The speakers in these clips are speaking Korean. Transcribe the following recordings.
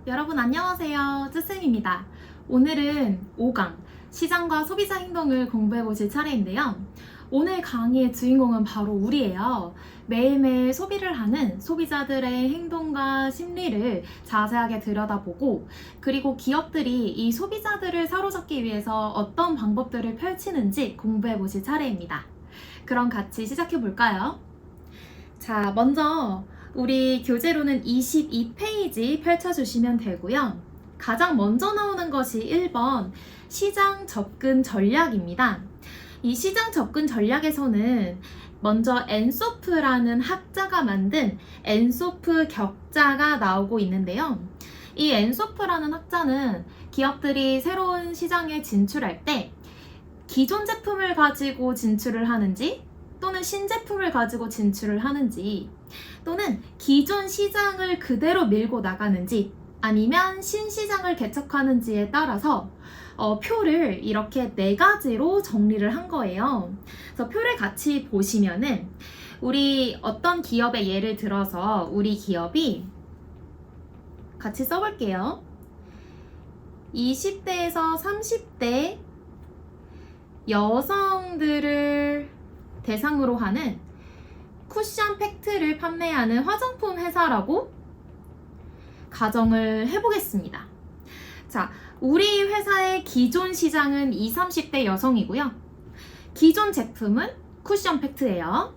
여러분 안녕하세요. 쯔쌤입니다. 오늘은 5강 시장과 소비자 행동을 공부해 보실 차례인데요. 오늘 강의의 주인공은 바로 우리예요. 매일매일 소비를 하는 소비자들의 행동과 심리를 자세하게 들여다보고, 그리고 기업들이 이 소비자들을 사로잡기 위해서 어떤 방법들을 펼치는지 공부해 보실 차례입니다. 그럼 같이 시작해 볼까요? 자, 먼저 우리 교재로는 22페이지 펼쳐주시면 되고요. 가장 먼저 나오는 것이 1번 시장 접근 전략입니다. 이 시장 접근 전략에서는 먼저 엔소프라는 학자가 만든 엔소프 격자가 나오고 있는데요. 이 엔소프라는 학자는 기업들이 새로운 시장에 진출할 때 기존 제품을 가지고 진출을 하는지, 또는 신제품을 가지고 진출을 하는지, 또는 기존 시장을 그대로 밀고 나가는지, 아니면 신시장을 개척하는지에 따라서 표를 이렇게 4가지로 정리를 한 거예요. 그래서 표를 같이 보시면은 우리 어떤 기업의 예를 들어서 우리 기업이 같이 써볼게요. 20대에서 30대 여성들을 대상으로 하는 쿠션 팩트를 판매하는 화장품 회사라고 가정을 해보겠습니다. 자, 우리 회사의 기존 시장은 20, 30대 여성이고요. 기존 제품은 쿠션 팩트예요.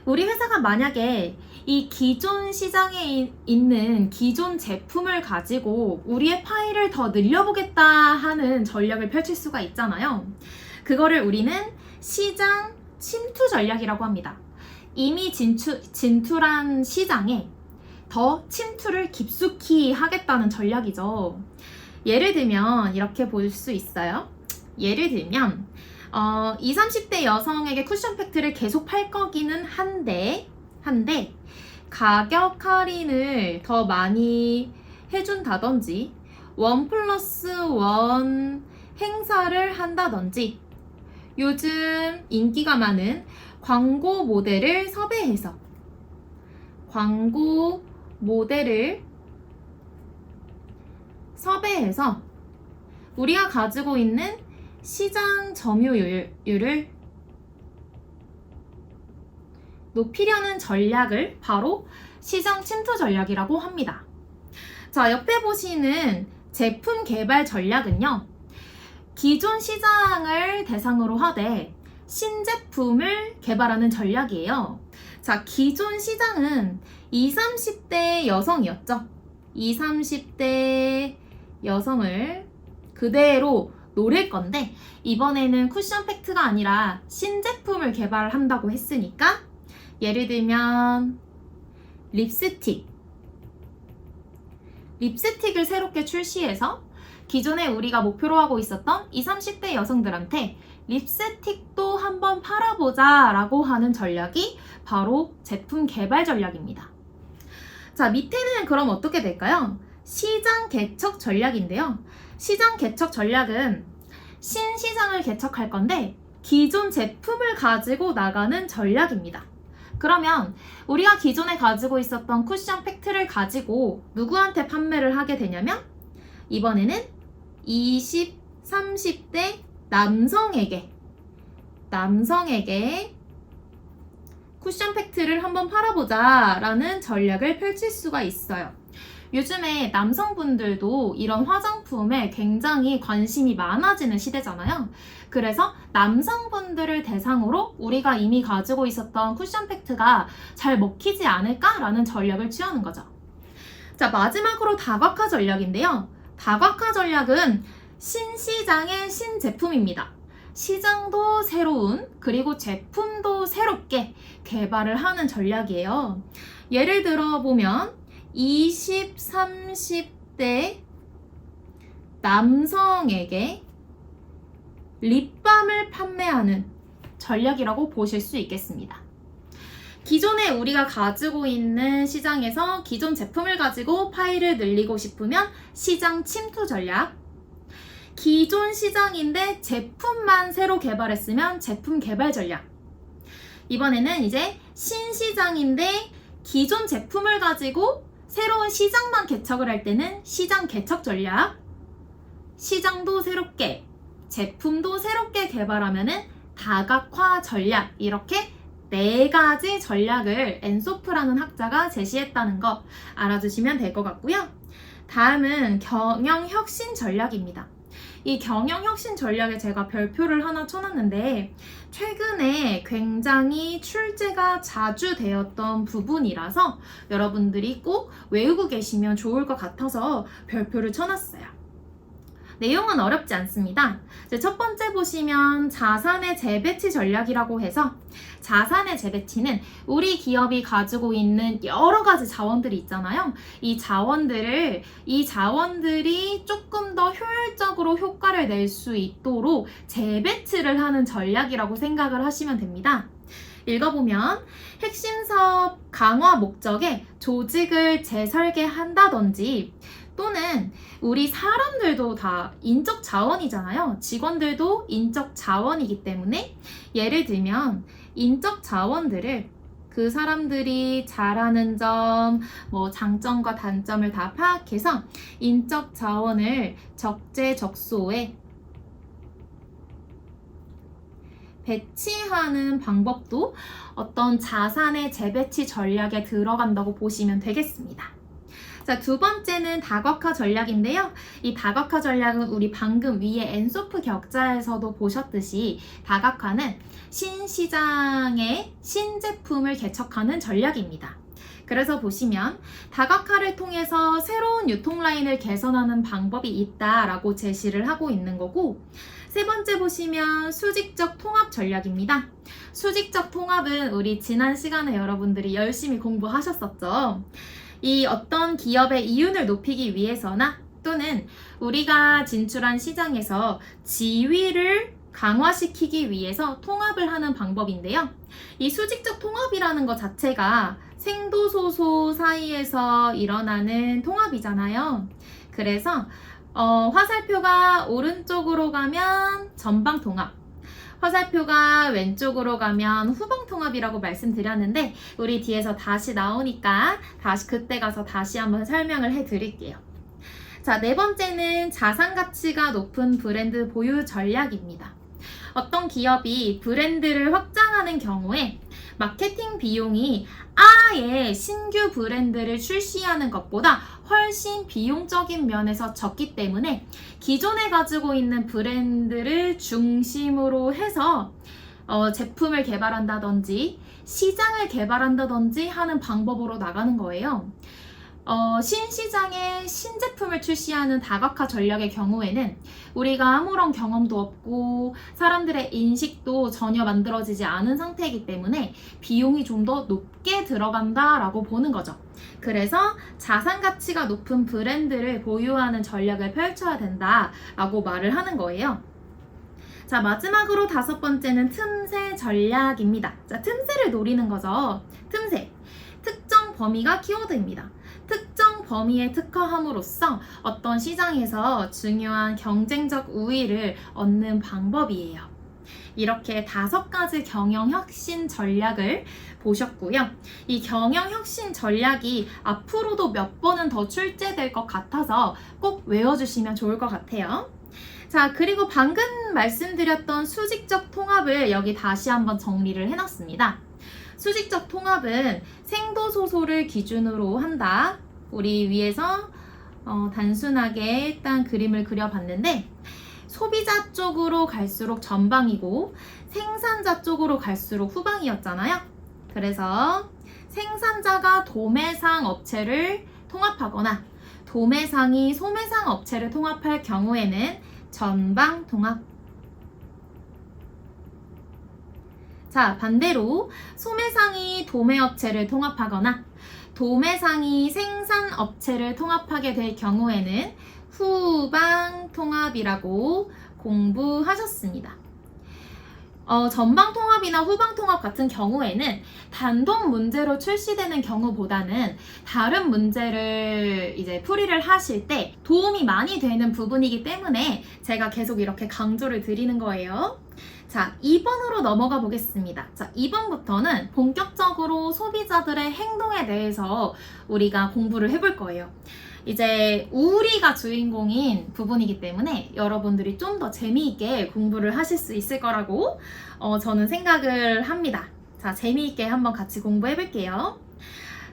우리 회사가 만약에 이 기존 시장에 있는 기존 제품을 가지고 우리의 파일을 더 늘려보겠다 하는 전략을 펼칠 수가 있잖아요. 그거를 우리는 시장 침투 전략이라고 합니다. 이미 진출한 시장에 더 침투를 깊숙이 하겠다는 전략이죠. 예를 들면 이렇게 볼 수 있어요. 예를 들면 20, 30대 여성에게 쿠션 팩트를 계속 팔 거기는 한데 가격 할인을 더 많이 해준다든지 1+1 행사를 한다든지 요즘 인기가 많은 광고 모델을 섭외해서 우리가 가지고 있는 시장 점유율을 높이려는 전략을 바로 시장 침투 전략이라고 합니다. 자, 옆에 보시는 제품 개발 전략은요, 기존 시장을 대상으로 하되 신제품을 개발하는 전략이에요. 자, 기존 시장은 20, 30대 여성이었죠. 20, 30대 여성을 그대로 노릴 건데, 이번에는 쿠션 팩트가 아니라 신제품을 개발한다고 했으니까, 예를 들면 립스틱을 새롭게 출시해서 기존에 우리가 목표로 하고 있었던 20, 30대 여성들한테 립스틱도 한번 팔아보자 라고 하는 전략이 바로 제품 개발 전략입니다. 자, 밑에는 그럼 어떻게 될까요? 시장 개척 전략인데요. 시장 개척 전략은 신시장을 개척할 건데 기존 제품을 가지고 나가는 전략입니다. 그러면 우리가 기존에 가지고 있었던 쿠션 팩트를 가지고 누구한테 판매를 하게 되냐면, 이번에는 20, 30대 남성에게 쿠션 팩트를 한번 팔아보자 라는 전략을 펼칠 수가 있어요. 요즘에 남성분들도 이런 화장품에 굉장히 관심이 많아지는 시대잖아요. 그래서 남성분들을 대상으로 우리가 이미 가지고 있었던 쿠션 팩트가 잘 먹히지 않을까라는 전략을 취하는 거죠. 자, 마지막으로 다각화 전략인데요. 다각화 전략은 신시장의 신제품입니다. 시장도 새로운, 그리고 제품도 새롭게 개발을 하는 전략이에요. 예를 들어 보면 20, 30대 남성에게 립밤을 판매하는 전략이라고 보실 수 있겠습니다. 기존에 우리가 가지고 있는 시장에서 기존 제품을 가지고 파일을 늘리고 싶으면 시장 침투 전략, 기존 시장인데 제품만 새로 개발했으면 제품 개발 전략, 이번에는 이제 신시장인데 기존 제품을 가지고 새로운 시장만 개척을 할 때는 시장 개척 전략, 시장도 새롭게, 제품도 새롭게 개발하면은 다각화 전략, 이렇게 4가지 전략을 엔소프라는 학자가 제시했다는 거 알아두시면 될 것 같고요. 다음은 경영혁신 전략입니다. 이 경영혁신 전략에 제가 별표를 하나 쳐놨는데 최근에 굉장히 출제가 자주 되었던 부분이라서 여러분들이 꼭 외우고 계시면 좋을 것 같아서 별표를 쳐놨어요. 내용은 어렵지 않습니다. 첫 번째 보시면 자산의 재배치 전략이라고 해서 자산의 재배치는 우리 기업이 가지고 있는 여러 가지 자원들이 있잖아요. 이 자원들이 조금 더 효율적으로 효과를 낼 수 있도록 재배치를 하는 전략이라고 생각을 하시면 됩니다. 읽어보면 핵심 사업 강화 목적에 조직을 재설계한다든지 또는 우리 사람들도 다 인적 자원이잖아요. 직원들도 인적 자원이기 때문에 예를 들면 인적 자원들을 그 사람들이 잘하는 점, 장점과 단점을 다 파악해서 인적 자원을 적재적소에 배치하는 방법도 어떤 자산의 재배치 전략에 들어간다고 보시면 되겠습니다. 자, 두 번째는 다각화 전략인데요. 이 다각화 전략은 우리 방금 위에 엔소프 격자에서도 보셨듯이 다각화는 신시장의 신제품을 개척하는 전략입니다. 그래서 보시면 다각화를 통해서 새로운 유통라인을 개선하는 방법이 있다라고 제시를 하고 있는 거고, 세 번째 보시면 수직적 통합 전략입니다. 수직적 통합은 우리 지난 시간에 여러분들이 열심히 공부하셨었죠. 이 어떤 기업의 이윤을 높이기 위해서나 또는 우리가 진출한 시장에서 지위를 강화시키기 위해서 통합을 하는 방법인데요. 이 수직적 통합이라는 것 자체가 생도소소 사이에서 일어나는 통합이잖아요. 그래서 화살표가 오른쪽으로 가면 전방 통합, 화살표가 왼쪽으로 가면 후방 통합이라고 말씀드렸는데 우리 뒤에서 다시 나오니까 그때 가서 다시 한번 설명을 해드릴게요. 자, 네 번째는 자산 가치가 높은 브랜드 보유 전략입니다. 어떤 기업이 브랜드를 확장하는 경우에 마케팅 비용이 아예 신규 브랜드를 출시하는 것보다 훨씬 비용적인 면에서 적기 때문에 기존에 가지고 있는 브랜드를 중심으로 해서 제품을 개발한다든지 시장을 개발한다든지 하는 방법으로 나가는 거예요. 신시장에 신제품을 출시하는 다각화 전략의 경우에는 우리가 아무런 경험도 없고 사람들의 인식도 전혀 만들어지지 않은 상태이기 때문에 비용이 좀 더 높게 들어간다라고 보는 거죠. 그래서 자산 가치가 높은 브랜드를 보유하는 전략을 펼쳐야 된다라고 말을 하는 거예요. 자, 마지막으로 다섯 번째는 틈새 전략입니다. 자, 틈새를 노리는 거죠. 틈새. 특정 범위가 키워드입니다. 특정 범위에 특화함으로써 어떤 시장에서 중요한 경쟁적 우위를 얻는 방법이에요. 이렇게 5가지 경영혁신 전략을 보셨고요. 이 경영혁신 전략이 앞으로도 몇 번은 더 출제될 것 같아서 꼭 외워주시면 좋을 것 같아요. 자, 그리고 방금 말씀드렸던 수직적 통합을 여기 다시 한번 정리를 해놨습니다. 수직적 통합은 생도소소를 기준으로 한다. 우리 위에서 단순하게 일단 그림을 그려봤는데 소비자 쪽으로 갈수록 전방이고 생산자 쪽으로 갈수록 후방이었잖아요. 그래서 생산자가 도매상 업체를 통합하거나 도매상이 소매상 업체를 통합할 경우에는 전방 통합. 자, 반대로 소매상이 도매업체를 통합하거나 도매상이 생산업체를 통합하게 될 경우에는 후방 통합이라고 공부하셨습니다. 전방통합이나 후방통합 같은 경우에는 단독 문제로 출시되는 경우보다는 다른 문제를 이제 풀이를 하실 때 도움이 많이 되는 부분이기 때문에 제가 계속 이렇게 강조를 드리는 거예요. 자, 2번으로 넘어가 보겠습니다. 자, 2번부터는 본격적으로 소비자들의 행동에 대해서 우리가 공부를 해볼 거예요. 이제 우리가 주인공인 부분이기 때문에 여러분들이 좀 더 재미있게 공부를 하실 수 있을 거라고 저는 생각을 합니다. 자, 재미있게 한번 같이 공부해 볼게요.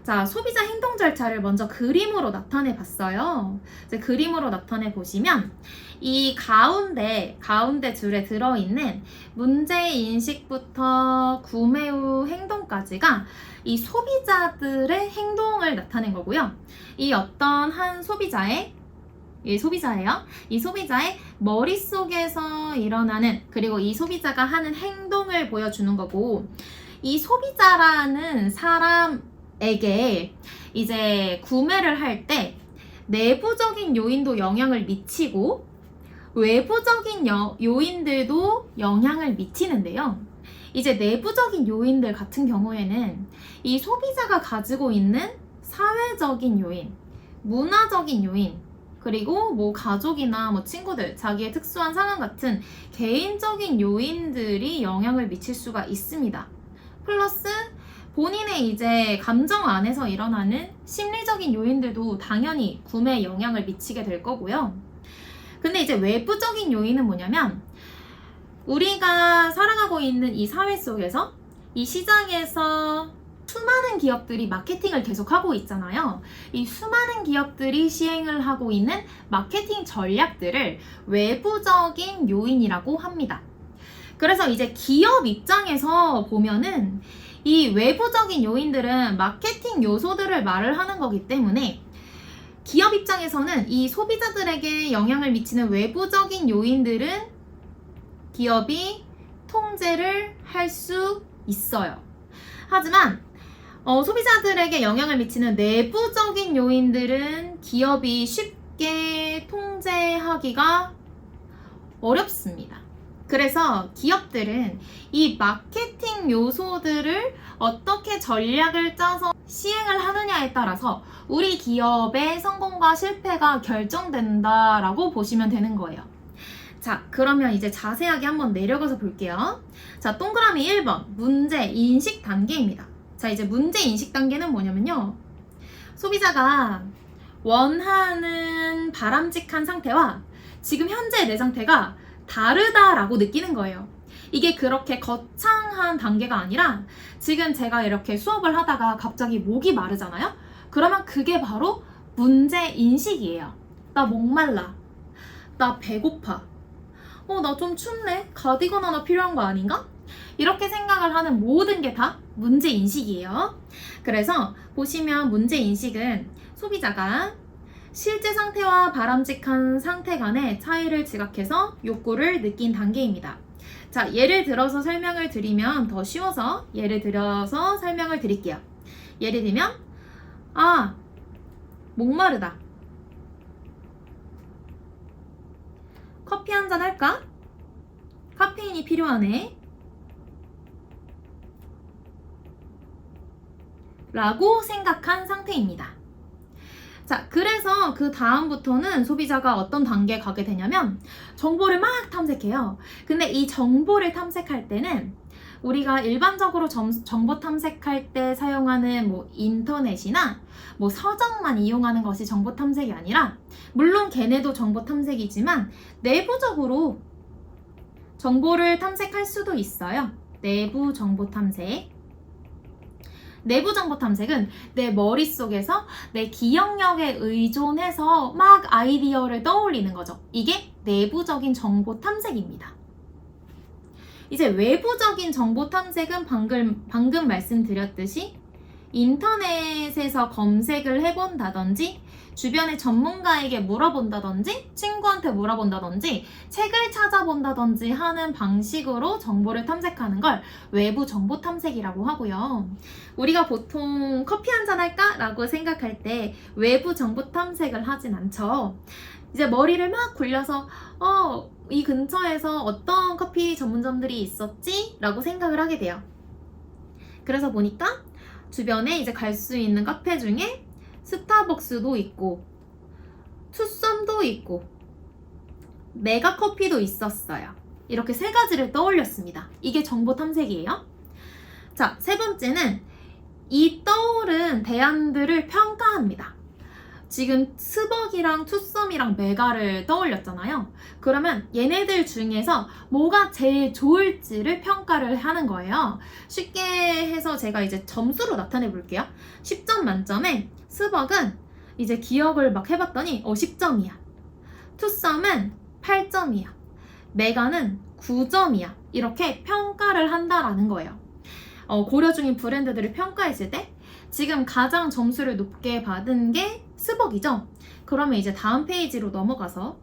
자, 소비자 행동 절차를 먼저 그림으로 나타내 봤어요. 이제 그림으로 나타내 보시면 이 가운데 줄에 들어있는 문제 인식부터 구매 후 행동까지가 이 소비자들의 행동을 나타낸 거고요. 이 어떤 한 소비자의 이 소비자의 머릿속에서 일어나는, 그리고 이 소비자가 하는 행동을 보여주는 거고, 이 소비자라는 사람에게 이제 구매를 할 때 내부적인 요인도 영향을 미치고 외부적인 요인들도 영향을 미치는데요. 이제 내부적인 요인들 같은 경우에는 이 소비자가 가지고 있는 사회적인 요인, 문화적인 요인, 그리고 뭐 가족이나 뭐 친구들, 자기의 특수한 상황 같은 개인적인 요인들이 영향을 미칠 수가 있습니다. 플러스 본인의 이제 감정 안에서 일어나는 심리적인 요인들도 당연히 구매에 영향을 미치게 될 거고요. 근데 이제 외부적인 요인은 뭐냐면, 우리가 살아가고 있는 이 사회 속에서, 이 시장에서 수많은 기업들이 마케팅을 계속하고 있잖아요. 이 수많은 기업들이 시행을 하고 있는 마케팅 전략들을 외부적인 요인이라고 합니다. 그래서 이제 기업 입장에서 보면은 이 외부적인 요인들은 마케팅 요소들을 말을 하는 거기 때문에 기업 입장에서는 이 소비자들에게 영향을 미치는 외부적인 요인들은 기업이 통제를 할 수 있어요. 하지만 소비자들에게 영향을 미치는 내부적인 요인들은 기업이 쉽게 통제하기가 어렵습니다. 그래서 기업들은 이 마케팅 요소들을 어떻게 전략을 짜서 시행을 하느냐에 따라서 우리 기업의 성공과 실패가 결정된다라고 보시면 되는 거예요. 자, 그러면 이제 자세하게 한번 내려가서 볼게요. 자, 동그라미 1번 문제 인식 단계입니다. 자, 이제 문제 인식 단계는 뭐냐면요, 소비자가 원하는 바람직한 상태와 지금 현재 내 상태가 다르다라고 느끼는 거예요. 이게 그렇게 거창한 단계가 아니라, 지금 제가 이렇게 수업을 하다가 갑자기 목이 마르잖아요? 그러면 그게 바로 문제 인식이에요. 나 목말라. 나 배고파. 나 좀 춥네. 가디건 하나 필요한 거 아닌가? 이렇게 생각을 하는 모든 게 다 문제 인식이에요. 그래서 보시면 문제 인식은 소비자가 실제 상태와 바람직한 상태 간의 차이를 지각해서 욕구를 느낀 단계입니다. 자, 예를 들어서 설명을 드리면 더 쉬워서 예를 들어서 설명을 드릴게요. 예를 들면, 목마르다. 커피 한잔 할까? 카페인이 필요하네. 라고 생각한 상태입니다. 자, 그래서 그 다음부터는 소비자가 어떤 단계에 가게 되냐면 정보를 막 탐색해요. 근데 이 정보를 탐색할 때는 우리가 일반적으로 정보 탐색할 때 사용하는 뭐 인터넷이나 뭐 서적만 이용하는 것이 정보 탐색이 아니라, 물론 걔네도 정보 탐색이지만 내부적으로 정보를 탐색할 수도 있어요. 내부 정보 탐색. 내부 정보 탐색은 내 머릿속에서 내 기억력에 의존해서 막 아이디어를 떠올리는 거죠. 이게 내부적인 정보 탐색입니다. 이제 외부적인 정보 탐색은 방금 말씀드렸듯이 인터넷에서 검색을 해본다든지, 주변의 전문가에게 물어본다든지, 친구한테 물어본다든지, 책을 찾아본다든지 하는 방식으로 정보를 탐색하는 걸 외부 정보 탐색이라고 하고요. 우리가 보통 커피 한잔 할까? 라고 생각할 때 외부 정보 탐색을 하진 않죠. 이제 머리를 막 굴려서 이 근처에서 어떤 커피 전문점들이 있었지? 라고 생각을 하게 돼요. 그래서 보니까 주변에 이제 갈 수 있는 카페 중에 스타벅스도 있고 투썸도 있고 메가커피도 있었어요. 이렇게 세 가지를 떠올렸습니다. 이게 정보 탐색이에요. 자, 세 번째는 이 떠오른 대안들을 평가합니다. 지금 스벅이랑 투썸이랑 메가를 떠올렸잖아요. 그러면 얘네들 중에서 뭐가 제일 좋을지를 평가를 하는 거예요. 쉽게 해서 제가 이제 점수로 나타내 볼게요. 10점 만점에 스벅은 이제 기억을 막 해봤더니 10점이야. 투썸은 8점이야. 메가는 9점이야. 이렇게 평가를 한다라는 거예요. 고려 중인 브랜드들을 평가했을 때 지금 가장 점수를 높게 받은 게 스벅이죠. 그러면 이제 다음 페이지로 넘어가서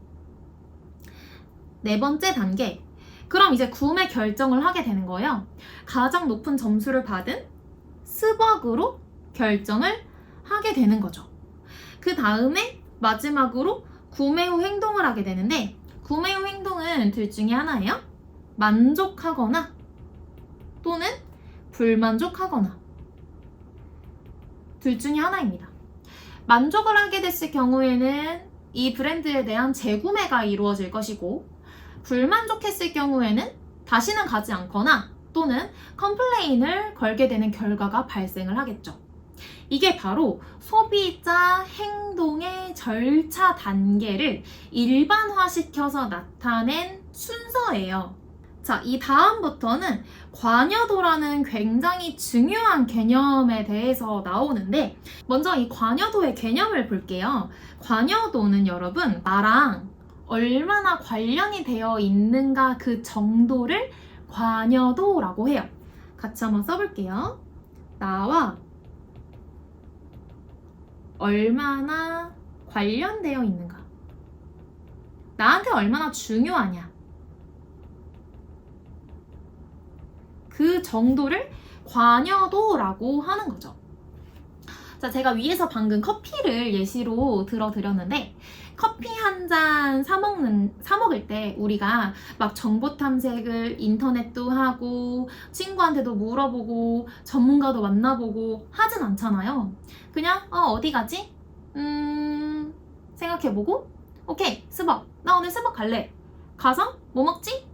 네 번째 단계. 그럼 이제 구매 결정을 하게 되는 거예요. 가장 높은 점수를 받은 스벅으로 결정을 하게 되는 거죠. 그 다음에 마지막으로 구매 후 행동을 하게 되는데 구매 후 행동은 둘 중에 하나예요. 만족하거나 또는 불만족하거나 둘 중에 하나입니다. 만족을 하게 됐을 경우에는 이 브랜드에 대한 재구매가 이루어질 것이고 불만족했을 경우에는 다시는 가지 않거나 또는 컴플레인을 걸게 되는 결과가 발생을 하겠죠. 이게 바로 소비자 행동의 절차 단계를 일반화시켜서 나타낸 순서예요. 자, 이 다음부터는 관여도라는 굉장히 중요한 개념에 대해서 나오는데 먼저 이 관여도의 개념을 볼게요. 관여도는 여러분 나랑 얼마나 관련이 되어 있는가 그 정도를 관여도라고 해요. 같이 한번 써볼게요. 나와 얼마나 관련되어 있는가, 나한테 얼마나 중요하냐, 그 정도를 관여도라고 하는 거죠. 자, 제가 위에서 방금 커피를 예시로 들어드렸는데 커피 한 잔 사 먹을 때 우리가 막 정보 탐색을 인터넷도 하고 친구한테도 물어보고 전문가도 만나보고 하진 않잖아요. 그냥 어디 가지? 생각해보고 오케이 스벅, 나 오늘 스벅 갈래. 가서 뭐 먹지?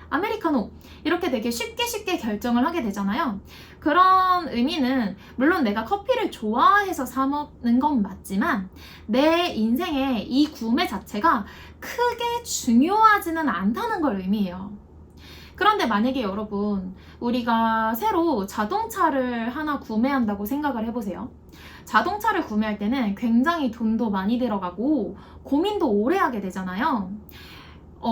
아메리카노. 이렇게 되게 쉽게 결정을 하게 되잖아요. 그런 의미는 물론 내가 커피를 좋아해서 사 먹는 건 맞지만 내 인생에 이 구매 자체가 크게 중요하지는 않다는 걸 의미해요. 그런데 만약에 여러분 우리가 새로 자동차를 하나 구매한다고 생각을 해보세요. 자동차를 구매할 때는 굉장히 돈도 많이 들어가고 고민도 오래 하게 되잖아요.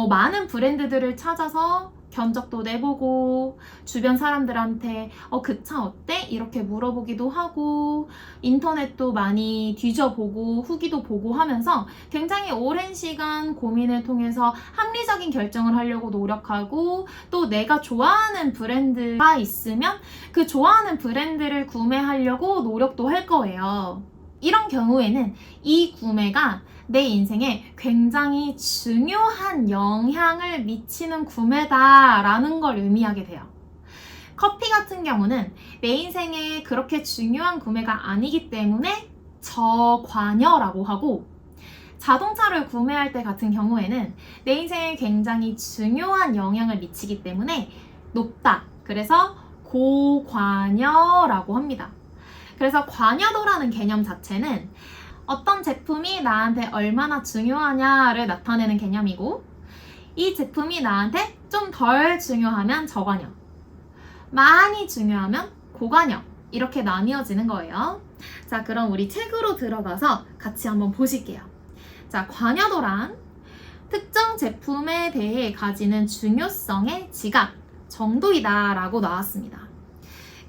많은 브랜드들을 찾아서 견적도 내보고 주변 사람들한테 그 차 어때? 이렇게 물어보기도 하고 인터넷도 많이 뒤져보고 후기도 보고 하면서 굉장히 오랜 시간 고민을 통해서 합리적인 결정을 하려고 노력하고 또 내가 좋아하는 브랜드가 있으면 그 좋아하는 브랜드를 구매하려고 노력도 할 거예요. 이런 경우에는 이 구매가 내 인생에 굉장히 중요한 영향을 미치는 구매다라는 걸 의미하게 돼요. 커피 같은 경우는 내 인생에 그렇게 중요한 구매가 아니기 때문에 저관여라고 하고 자동차를 구매할 때 같은 경우에는 내 인생에 굉장히 중요한 영향을 미치기 때문에 높다. 그래서 고관여라고 합니다. 그래서 관여도라는 개념 자체는 어떤 제품이 나한테 얼마나 중요하냐를 나타내는 개념이고 이 제품이 나한테 좀 덜 중요하면 저관여, 많이 중요하면 고관여 이렇게 나뉘어지는 거예요. 자, 그럼 우리 책으로 들어가서 같이 한번 보실게요. 자, 관여도란 특정 제품에 대해 가지는 중요성의 지각, 정도이다 라고 나왔습니다.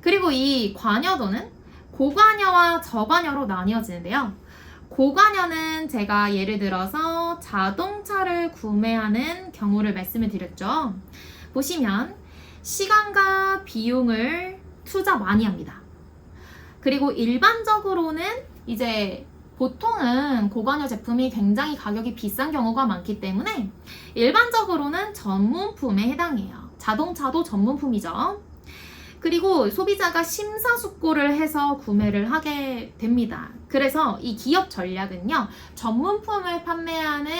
그리고 이 관여도는 고관여와 저관여로 나뉘어지는데요. 고관여는 제가 예를 들어서 자동차를 구매하는 경우를 말씀을 드렸죠. 보시면 시간과 비용을 투자 많이 합니다. 그리고 일반적으로는 이제 보통은 고관여 제품이 굉장히 가격이 비싼 경우가 많기 때문에 일반적으로는 전문품에 해당해요. 자동차도 전문품이죠. 그리고 소비자가 심사숙고를 해서 구매를 하게 됩니다. 그래서 이 기업 전략은요, 전문품을 판매하는,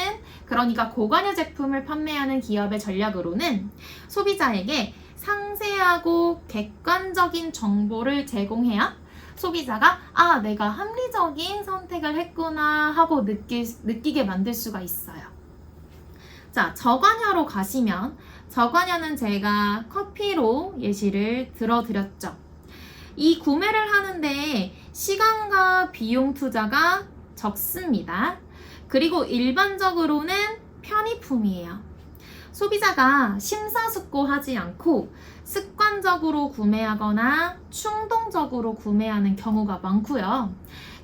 그러니까 고관여 제품을 판매하는 기업의 전략으로는 소비자에게 상세하고 객관적인 정보를 제공해야 소비자가 내가 합리적인 선택을 했구나 하고 느끼게 만들 수가 있어요. 자, 저관여로 가시면, 저관여는 제가 커피로 예시를 들어드렸죠. 이 구매를 하는데 시간과 비용 투자가 적습니다. 그리고 일반적으로는 편의품이에요. 소비자가 심사숙고하지 않고 습관적으로 구매하거나 충동적으로 구매하는 경우가 많고요.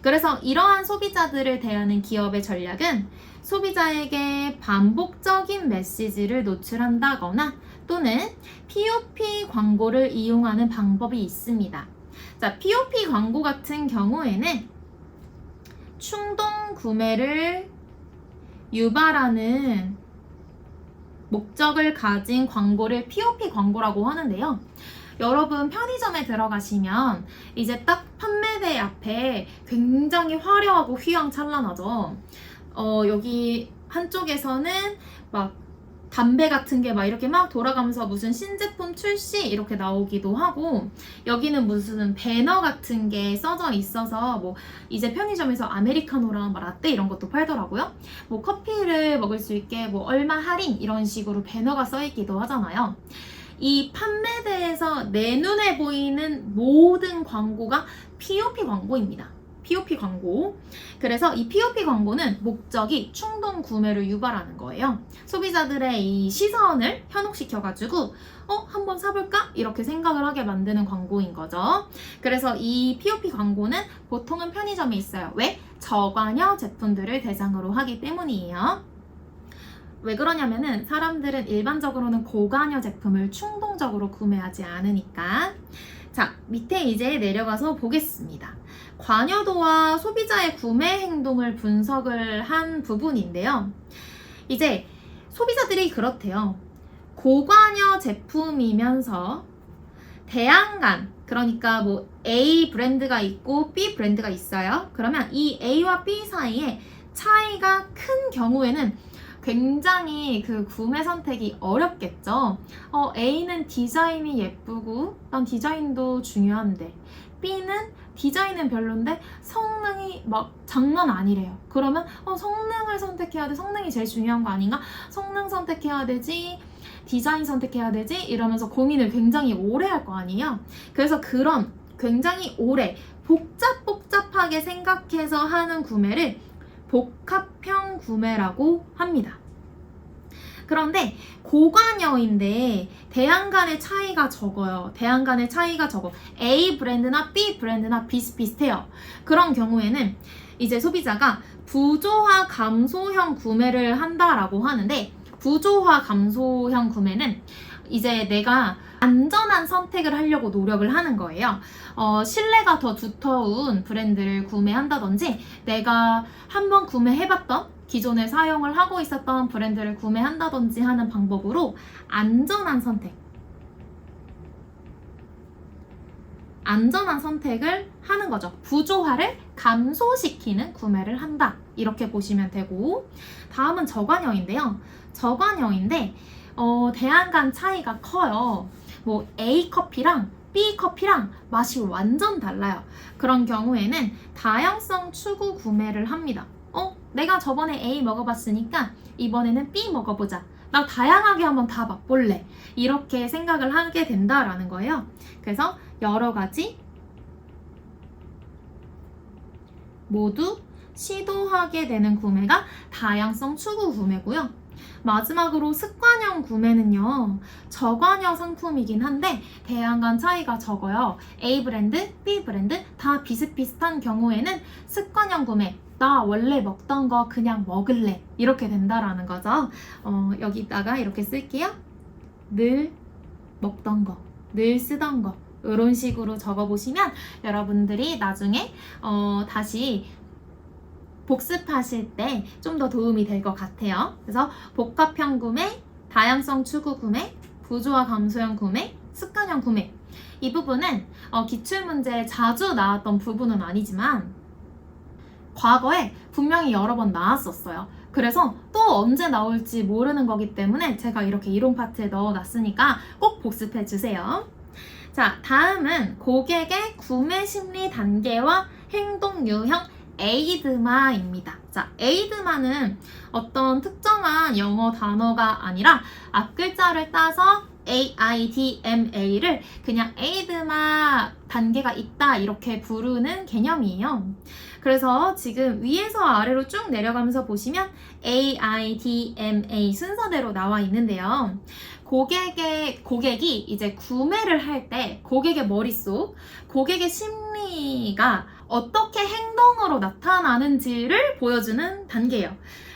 그래서 이러한 소비자들을 대하는 기업의 전략은 소비자에게 반복적인 메시지를 노출한다거나 또는 POP 광고를 이용하는 방법이 있습니다. 자, POP 광고 같은 경우에는 충동 구매를 유발하는 목적을 가진 광고를 POP 광고라고 하는데요. 여러분 편의점에 들어가시면 이제 딱 판매대 앞에 굉장히 화려하고 휘황찬란하죠. 여기 한쪽에서는 막 담배 같은 게 막 이렇게 막 돌아가면서 무슨 신제품 출시 이렇게 나오기도 하고, 여기는 무슨 배너 같은 게 써져 있어서 뭐 이제 편의점에서 아메리카노랑 라떼 이런 것도 팔더라고요. 뭐 커피를 먹을 수 있게 뭐 얼마 할인 이런 식으로 배너가 써 있기도 하잖아요. 이 판매대에서 내 눈에 보이는 모든 광고가 POP 광고입니다. POP 광고. 그래서 이 POP 광고는 목적이 충동 구매를 유발하는 거예요. 소비자들의 이 시선을 현혹시켜가지고 한번 사볼까? 이렇게 생각을 하게 만드는 광고인 거죠. 그래서 이 POP 광고는 보통은 편의점에 있어요. 왜? 저관여 제품들을 대상으로 하기 때문이에요. 왜 그러냐면은 사람들은 일반적으로는 고관여 제품을 충동적으로 구매하지 않으니까. 자, 밑에 이제 내려가서 보겠습니다. 관여도와 소비자의 구매 행동을 분석을 한 부분인데요. 이제 소비자들이 그렇대요. 고관여 제품이면서 대안간, 그러니까 뭐 A 브랜드가 있고 B 브랜드가 있어요. 그러면 이 A와 B 사이에 차이가 큰 경우에는 굉장히 그 구매 선택이 어렵겠죠. A는 디자인이 예쁘고 난 디자인도 중요한데, B는 디자인은 별론데 성능이 막 장난 아니래요. 그러면 성능을 선택해야 돼. 성능이 제일 중요한 거 아닌가? 성능 선택해야 되지, 디자인 선택해야 되지, 이러면서 고민을 굉장히 오래 할 거 아니에요. 그래서 그런 굉장히 오래 복잡하게 생각해서 하는 구매를 복합형 구매라고 합니다. 그런데 고관여인데 대안 간의 차이가 적어요. 대안 간의 차이가 적어. A 브랜드나 B 브랜드나 비슷비슷해요. 그런 경우에는 이제 소비자가 부조화 감소형 구매를 한다라고 하는데, 부조화 감소형 구매는 이제 내가 안전한 선택을 하려고 노력을 하는 거예요. 신뢰가 더 두터운 브랜드를 구매한다든지, 내가 한번 구매해봤던 기존에 사용을 하고 있었던 브랜드를 구매한다든지 하는 방법으로 안전한 선택을 하는 거죠. 부조화를 감소시키는 구매를 한다, 이렇게 보시면 되고, 다음은 저관여인데요. 저관여인데 대안 간 차이가 커요. 뭐 A 커피랑 B 커피랑 맛이 완전 달라요. 그런 경우에는 다양성 추구 구매를 합니다. 내가 저번에 A 먹어봤으니까 이번에는 B 먹어보자. 나 다양하게 한번 다 맛볼래. 이렇게 생각을 하게 된다라는 거예요. 그래서 여러 가지 모두 시도하게 되는 구매가 다양성 추구 구매고요. 마지막으로 습관형 구매는요, 저관여 상품이긴 한데 대안 간 차이가 적어요. A 브랜드, B 브랜드 다 비슷비슷한 경우에는 습관형 구매, 나 원래 먹던 거 그냥 먹을래, 이렇게 된다라는 거죠. 여기다가 이렇게 쓸게요. 늘 먹던 거, 늘 쓰던 거, 이런 식으로 적어보시면 여러분들이 나중에 다시 복습하실 때 좀 더 도움이 될 것 같아요. 그래서 복합형 구매, 다양성 추구 구매, 부조화 감소형 구매, 습관형 구매. 이 부분은 기출문제에 자주 나왔던 부분은 아니지만 과거에 분명히 여러 번 나왔었어요. 그래서 또 언제 나올지 모르는 거기 때문에 제가 이렇게 이론 파트에 넣어놨으니까 꼭 복습해 주세요. 자, 다음은 고객의 구매 심리 단계와 행동 유형 에이드마입니다. 자, 에이드마는 어떤 특정한 영어 단어가 아니라 앞글자를 따서 AIDMA를 그냥 에이드마 단계가 있다 이렇게 부르는 개념이에요. 그래서 지금 위에서 아래로 쭉 내려가면서 보시면 AIDMA 순서대로 나와 있는데요. 고객이 이제 구매를 할 때 고객의 머릿속, 고객의 심리가 어떻게 행동으로 나타나는지를 보여주는 단계예요.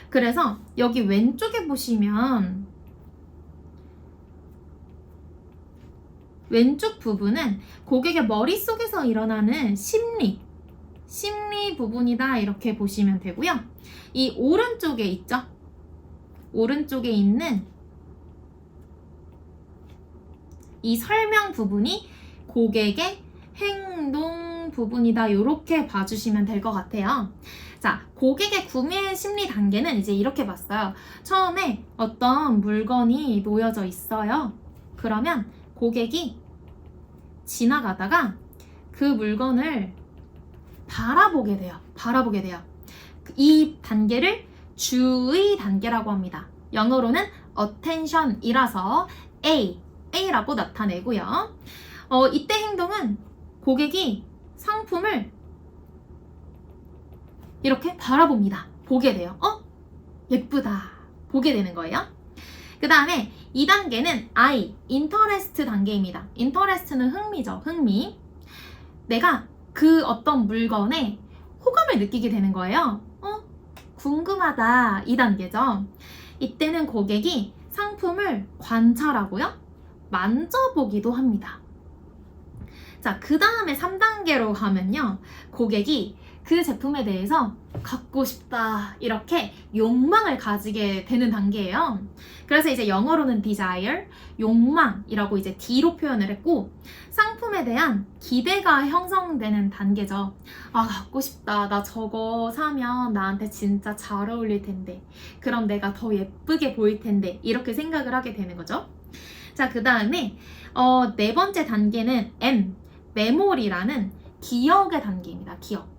그래서 여기 왼쪽에 보시면 왼쪽 부분은 고객의 머릿속에서 일어나는 심리 부분이다 이렇게 보시면 되고요. 이 오른쪽에 있죠? 오른쪽에 있는 이 설명 부분이 고객의 행동 부분이다 이렇게 봐주시면 될 것 같아요. 자, 고객의 구매 심리 단계는 이제 이렇게 봤어요. 처음에 어떤 물건이 놓여져 있어요. 그러면 고객이 지나가다가 그 물건을 바라보게 돼요. 이 단계를 주의 단계라고 합니다. 영어로는 attention이라서 A라고 나타내고요. 이때 행동은 고객이 상품을 이렇게 바라봅니다. 보게 돼요. 예쁘다. 보게 되는 거예요. 그 다음에 2단계는 interest 단계입니다. interest는 흥미죠. 흥미. 내가 그 어떤 물건에 호감을 느끼게 되는 거예요. 궁금하다. 2단계죠. 이때는 고객이 상품을 관찰하고요. 만져보기도 합니다. 자, 그 다음에 3단계로 가면요. 고객이 그 제품에 대해서 갖고 싶다 이렇게 욕망을 가지게 되는 단계예요. 그래서 이제 영어로는 desire, 욕망이라고 이제 D로 표현을 했고 상품에 대한 기대가 형성되는 단계죠. 아, 갖고 싶다. 나 저거 사면 나한테 진짜 잘 어울릴 텐데. 그럼 내가 더 예쁘게 보일 텐데. 이렇게 생각을 하게 되는 거죠. 자, 그 다음에 네 번째 단계는 메모리라는 기억의 단계입니다. 기억.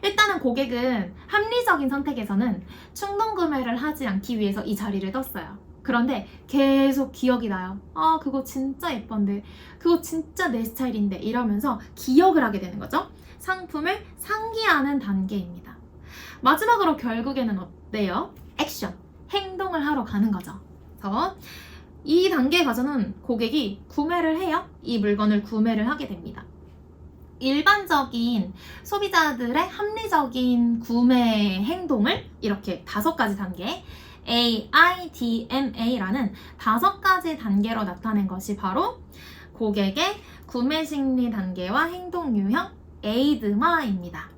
일단은 고객은 합리적인 선택에서는 충동 구매를 하지 않기 위해서 이 자리를 떴어요. 그런데 계속 기억이 나요. 아, 그거 진짜 예쁜데, 그거 진짜 내 스타일인데 이러면서 기억을 하게 되는 거죠. 상품을 상기하는 단계입니다. 마지막으로 결국에는 어때요? 액션, 행동을 하러 가는 거죠. 그래서 이 단계에 가서는 고객이 구매를 해요. 이 물건을 구매를 하게 됩니다. 일반적인 소비자들의 합리적인 구매 행동을 이렇게 5가지 단계 AIDMA라는 5가지 단계로 나타낸 것이 바로 고객의 구매 심리 단계와 행동 유형 에이드마입니다.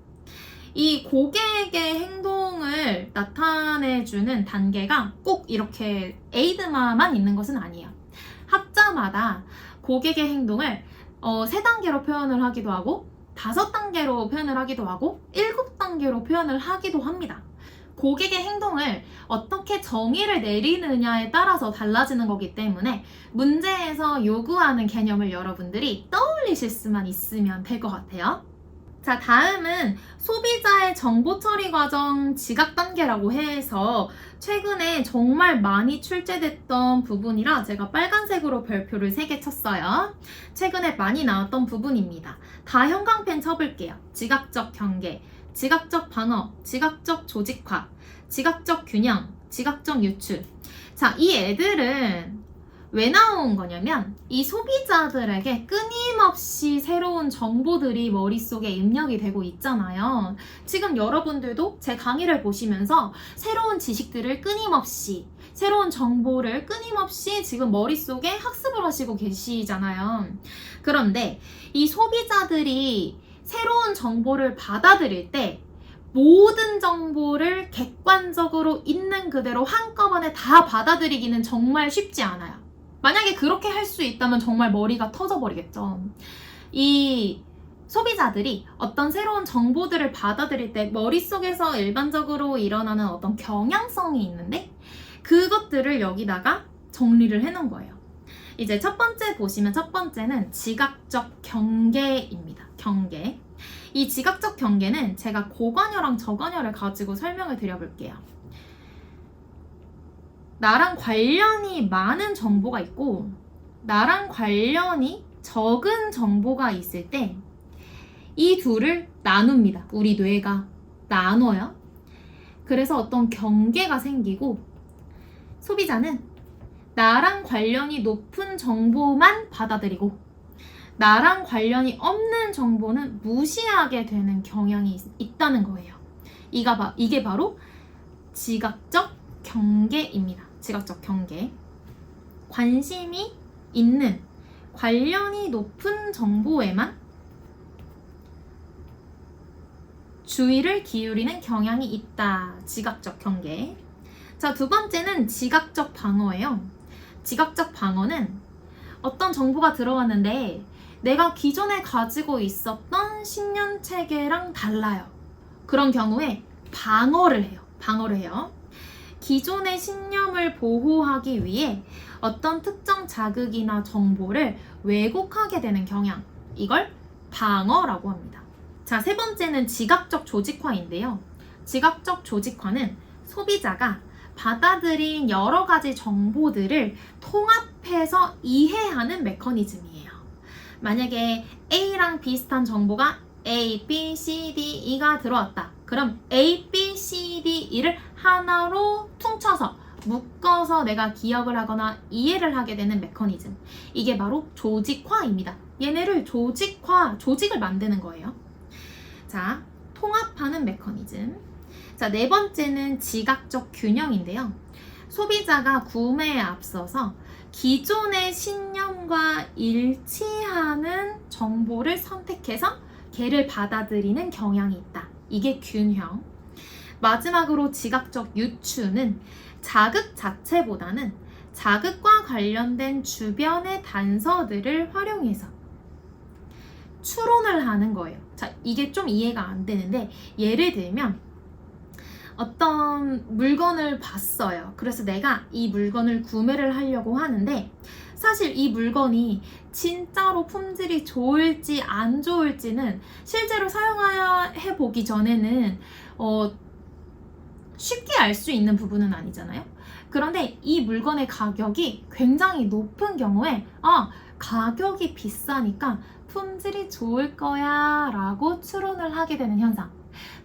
이 고객의 행동을 나타내주는 단계가 꼭 이렇게 에이드마만 있는 것은 아니에요. 학자마다 고객의 행동을 3단계로 표현을 하기도 하고 5단계로 표현을 하기도 하고 7단계로 표현을 하기도 합니다. 고객의 행동을 어떻게 정의를 내리느냐에 따라서 달라지는 거기 때문에 문제에서 요구하는 개념을 여러분들이 떠올리실 수만 있으면 될 것 같아요. 자, 다음은 소비자의 정보 처리 과정 지각 단계라고 해서 최근에 정말 많이 출제됐던 부분이라 제가 빨간색으로 별표를 3개 쳤어요. 최근에 많이 나왔던 부분입니다. 다 형광펜 쳐볼게요. 지각적 경계, 지각적 방어, 지각적 조직화, 지각적 균형, 지각적 유출. 자, 이 애들은 왜 나온 거냐면 이 소비자들에게 끊임없이 새로운 정보들이 머릿속에 입력이 되고 있잖아요. 지금 여러분들도 제 강의를 보시면서 새로운 지식들을 끊임없이, 새로운 정보를 끊임없이 지금 머릿속에 학습을 하시고 계시잖아요. 그런데 이 소비자들이 새로운 정보를 받아들일 때 모든 정보를 객관적으로 있는 그대로 한꺼번에 다 받아들이기는 정말 쉽지 않아요. 만약에 그렇게 할 수 있다면 정말 머리가 터져버리겠죠. 이 소비자들이 어떤 새로운 정보들을 받아들일 때 머릿속에서 일반적으로 일어나는 어떤 경향성이 있는데 그것들을 여기다가 정리를 해놓은 거예요. 이제 첫 번째 보시면 첫 번째는 지각적 경계입니다. 경계. 이 지각적 경계는 제가 고관여랑 저관여를 가지고 설명을 드려볼게요. 나랑 관련이 많은 정보가 있고 나랑 관련이 적은 정보가 있을 때 이 둘을 나눕니다. 우리 뇌가 나눠요. 그래서 어떤 경계가 생기고 소비자는 나랑 관련이 높은 정보만 받아들이고 나랑 관련이 없는 정보는 무시하게 되는 경향이 있다는 거예요. 이게 바로 지각적 경계입니다. 지각적 경계. 관심이 있는 관련이 높은 정보에만 주의를 기울이는 경향이 있다. 지각적 경계. 자, 두 번째는 지각적 방어예요. 지각적 방어는 어떤 정보가 들어왔는데 내가 기존에 가지고 있었던 신념 체계랑 달라요. 그런 경우에 방어를 해요. 기존의 신념을 보호하기 위해 어떤 특정 자극이나 정보를 왜곡하게 되는 경향. 이걸 방어라고 합니다. 자, 세 번째는 지각적 조직화인데요. 지각적 조직화는 소비자가 받아들인 여러 가지 정보들을 통합해서 이해하는 메커니즘이에요. 만약에 A랑 비슷한 정보가 A, B, C, D, E가 들어왔다. 그럼 A, B, C, D, E를 하나로 퉁쳐서 묶어서 내가 기억을 하거나 이해를 하게 되는 메커니즘. 이게 바로 조직화입니다. 얘네를 조직을 만드는 거예요. 자, 통합하는 메커니즘. 자, 네 번째는 지각적 균형인데요. 소비자가 구매에 앞서서 기존의 신념과 일치하는 정보를 선택해서 걔를 받아들이는 경향이 있다. 이게 균형. 마지막으로 지각적 유추는 자극 자체보다는 자극과 관련된 주변의 단서들을 활용해서 추론을 하는 거예요. 자, 이게 좀 이해가 안 되는데 예를 들면 어떤 물건을 봤어요. 그래서 내가 이 물건을 구매를 하려고 하는데 사실 이 물건이 진짜로 품질이 좋을지 안 좋을지는 실제로 사용해 보기 전에는 쉽게 알 수 있는 부분은 아니잖아요. 그런데 이 물건의 가격이 굉장히 높은 경우에 가격이 비싸니까 품질이 좋을 거야 라고 추론을 하게 되는 현상.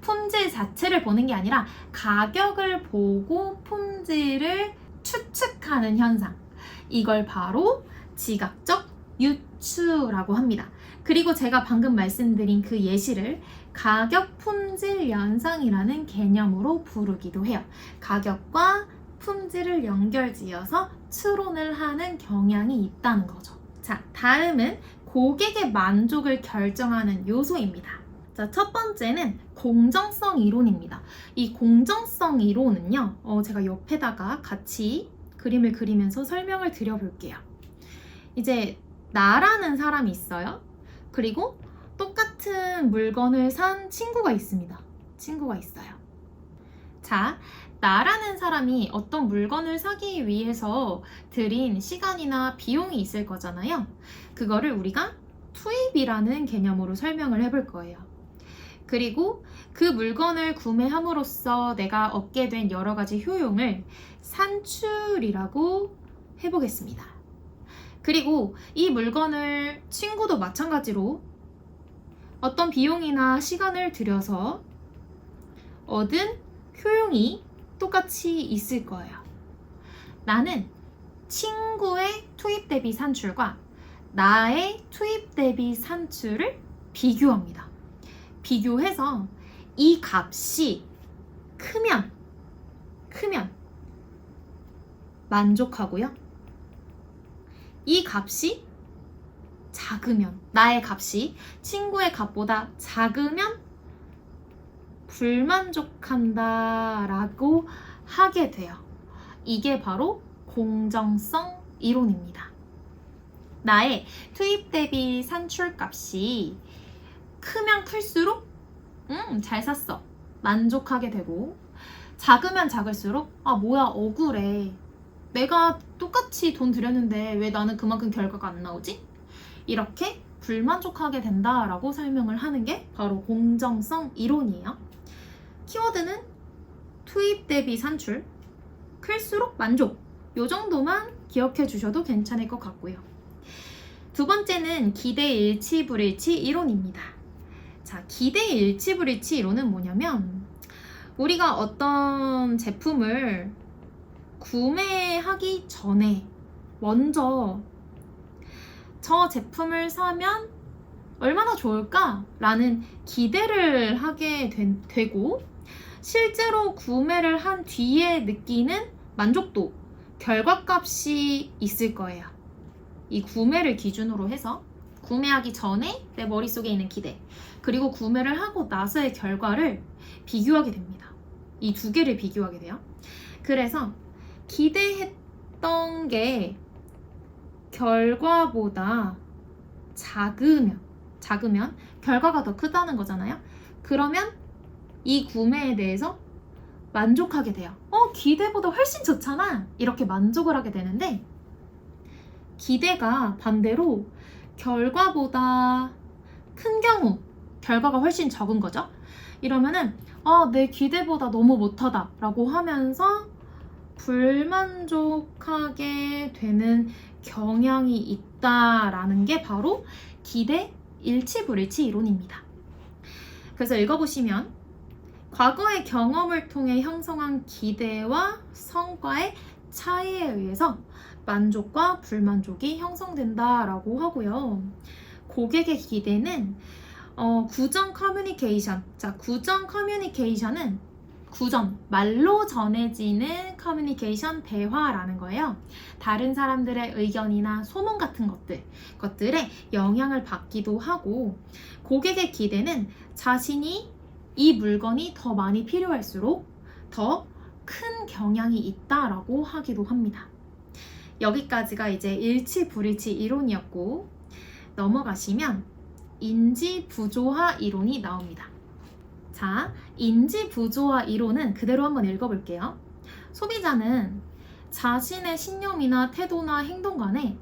품질 자체를 보는 게 아니라 가격을 보고 품질을 추측하는 현상. 이걸 바로 지각적 유추라고 합니다. 그리고 제가 방금 말씀드린 그 예시를 가격 품질 연상이라는 개념으로 부르기도 해요. 가격과 품질을 연결지어서 추론을 하는 경향이 있다는 거죠. 자, 다음은 고객의 만족을 결정하는 요소입니다. 자, 첫 번째는 공정성 이론입니다. 이 공정성 이론은요, 제가 옆에다가 같이 그림을 그리면서 설명을 드려볼게요. 이제 나라는 사람이 있어요. 그리고 똑같은 물건을 산 친구가 있습니다. 자, 나라는 사람이 어떤 물건을 사기 위해서 들인 시간이나 비용이 있을 거잖아요. 그거를 우리가 투입이라는 개념으로 설명을 해볼 거예요. 그리고 그 물건을 구매함으로써 내가 얻게 된 여러 가지 효용을 산출이라고 해보겠습니다. 그리고 이 물건을 친구도 마찬가지로 어떤 비용이나 시간을 들여서 얻은 효용이 똑같이 있을 거예요. 나는 친구의 투입 대비 산출과 나의 투입 대비 산출을 비교합니다. 비교해서 이 값이 크면 만족하고요. 이 값이 작으면, 나의 값이 친구의 값보다 작으면 불만족한다라고 하게 돼요. 이게 바로 공정성 이론입니다. 나의 투입 대비 산출값이 크면 클수록 잘 샀어. 만족하게 되고, 작으면 작을수록 뭐야 억울해. 내가 똑같이 돈 들였는데 왜 나는 그만큼 결과가 안 나오지? 이렇게 불만족하게 된다라고 설명을 하는 게 바로 공정성 이론이에요. 키워드는 투입 대비 산출, 클수록 만족. 요 정도만 기억해 주셔도 괜찮을 것 같고요. 두 번째는 기대 일치 불일치 이론입니다. 자, 기대 일치 불일치 이론은 뭐냐면, 우리가 어떤 제품을 구매하기 전에 먼저 저 제품을 사면 얼마나 좋을까? 라는 기대를 하게 되고, 실제로 구매를 한 뒤에 느끼는 만족도, 결과값이 있을 거예요. 이 구매를 기준으로 해서 구매하기 전에 내 머릿속에 있는 기대, 그리고 구매를 하고 나서의 결과를 비교하게 됩니다. 이 두 개를 비교하게 돼요. 그래서 기대했던 게 결과보다 작으면 결과가 더 크다는 거잖아요. 그러면 이 구매에 대해서 만족하게 돼요. 기대보다 훨씬 좋잖아. 이렇게 만족을 하게 되는데, 기대가 반대로 결과보다 큰 경우, 결과가 훨씬 적은 거죠. 이러면은 내 기대보다 너무 못하다 라고 하면서 불만족하게 되는 경향이 있다라는 게 바로 기대 일치 불일치 이론입니다. 그래서 읽어보시면, 과거의 경험을 통해 형성한 기대와 성과의 차이에 의해서 만족과 불만족이 형성된다라고 하고요. 고객의 기대는 구전 커뮤니케이션. 자, 구전 커뮤니케이션은 말로 전해지는 커뮤니케이션, 대화라는 거예요. 다른 사람들의 의견이나 소문 같은 것들에 영향을 받기도 하고, 고객의 기대는 자신이 이 물건이 더 많이 필요할수록 더 큰 경향이 있다라고 하기도 합니다. 여기까지가 이제 일치 불일치 이론이었고, 넘어가시면 인지 부조화 이론이 나옵니다. 자, 인지 부조화 이론은 그대로 한번 읽어볼게요. 소비자는 자신의 신념이나 태도나 행동 간에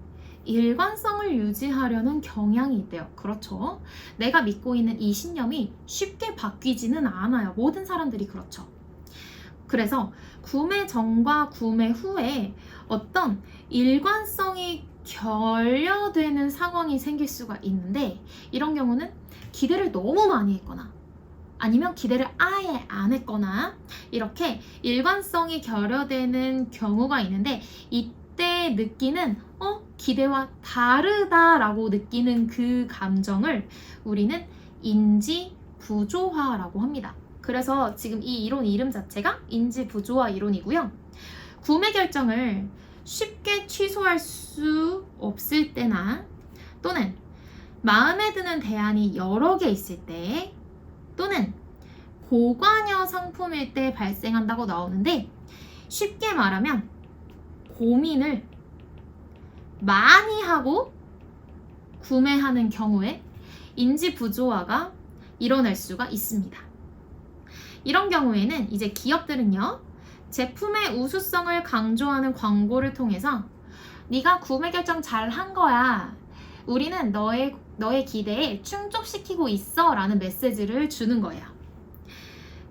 일관성을 유지하려는 경향이 있대요. 그렇죠. 내가 믿고 있는 이 신념이 쉽게 바뀌지는 않아요. 모든 사람들이 그렇죠. 그래서 구매 전과 구매 후에 어떤 일관성이 결여되는 상황이 생길 수가 있는데, 이런 경우는 기대를 너무 많이 했거나 아니면 기대를 아예 안 했거나 이렇게 일관성이 결여되는 경우가 있는데, 이때 느끼는 기대와 다르다라고 느끼는 그 감정을 우리는 인지 부조화라고 합니다. 그래서 지금 이 이론 이름 자체가 인지 부조화 이론이고요. 구매 결정을 쉽게 취소할 수 없을 때나, 또는 마음에 드는 대안이 여러 개 있을 때, 또는 고관여 상품일 때 발생한다고 나오는데, 쉽게 말하면 고민을 많이 하고 구매하는 경우에 인지 부조화가 일어날 수가 있습니다. 이런 경우에는 이제 기업들은요, 제품의 우수성을 강조하는 광고를 통해서 네가 구매 결정 잘 한 거야, 우리는 너의 기대에 충족시키고 있어 라는 메시지를 주는 거예요.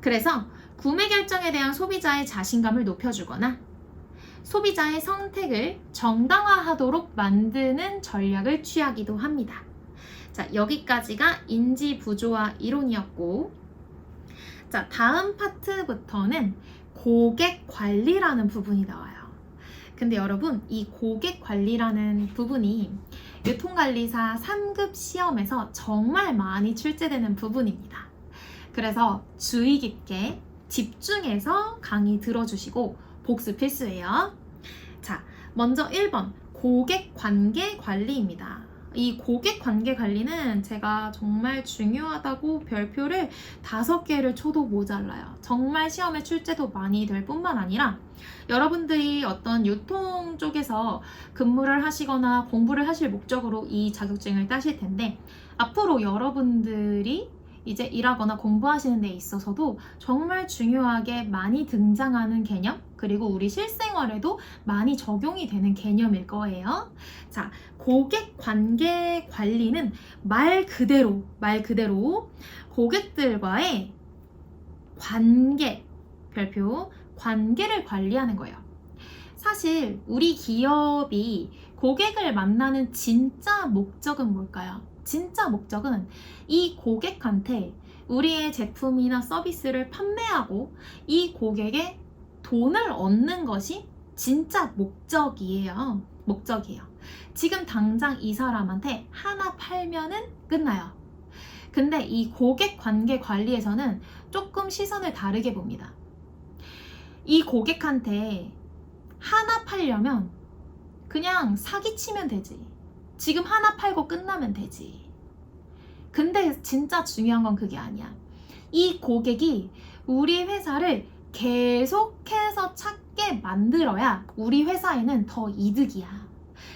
그래서 구매 결정에 대한 소비자의 자신감을 높여주거나 소비자의 선택을 정당화하도록 만드는 전략을 취하기도 합니다. 자, 여기까지가 인지 부조화 이론이었고, 자, 다음 파트부터는 고객 관리라는 부분이 나와요. 근데 여러분, 이 고객 관리라는 부분이 유통관리사 3급 시험에서 정말 많이 출제되는 부분입니다. 그래서 주의 깊게 집중해서 강의 들어주시고 복습 필수예요. 자, 먼저 1번 고객 관계 관리입니다. 이 고객 관계 관리는 제가 정말 중요하다고 별표를 5개를 쳐도 모자라요. 정말 시험에 출제도 많이 될 뿐만 아니라 여러분들이 어떤 유통 쪽에서 근무를 하시거나 공부를 하실 목적으로 이 자격증을 따실 텐데, 앞으로 여러분들이 이제 일하거나 공부하시는 데 있어서도 정말 중요하게 많이 등장하는 개념, 그리고 우리 실생활에도 많이 적용이 되는 개념일 거예요. 자, 고객 관계 관리는 말 그대로 고객들과의 관계, 별표, 관계를 관리하는 거예요. 사실 우리 기업이 고객을 만나는 진짜 목적은 뭘까요? 진짜 목적은 이 고객한테 우리의 제품이나 서비스를 판매하고 이 고객의 돈을 얻는 것이 진짜 목적이에요. 지금 당장 이 사람한테 하나 팔면은 끝나요. 근데 이 고객 관계 관리에서는 조금 시선을 다르게 봅니다. 이 고객한테 하나 팔려면 그냥 사기치면 되지. 지금 하나 팔고 끝나면 되지. 근데 진짜 중요한 건 그게 아니야. 이 고객이 우리 회사를 계속해서 찾게 만들어야 우리 회사에는 더 이득이야.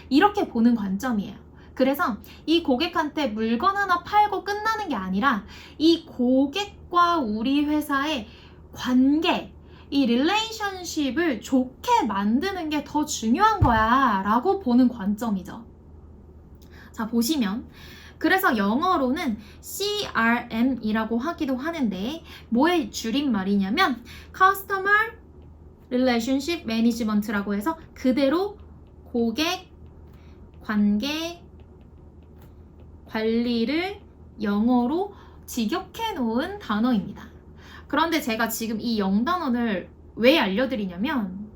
이렇게 보는 관점이에요. 그래서 이 고객한테 물건 하나 팔고 끝나는 게 아니라 이 고객과 우리 회사의 관계, 이 릴레이션십을 좋게 만드는 게 더 중요한 거야 라고 보는 관점이죠. 자, 보시면 그래서 영어로는 CRM이라고 하기도 하는데 뭐의 줄임말이냐면 Customer Relationship Management라고 해서 그대로 고객 관계 관리를 영어로 직역해 놓은 단어입니다. 그런데 제가 지금 이 영단어를 왜 알려드리냐면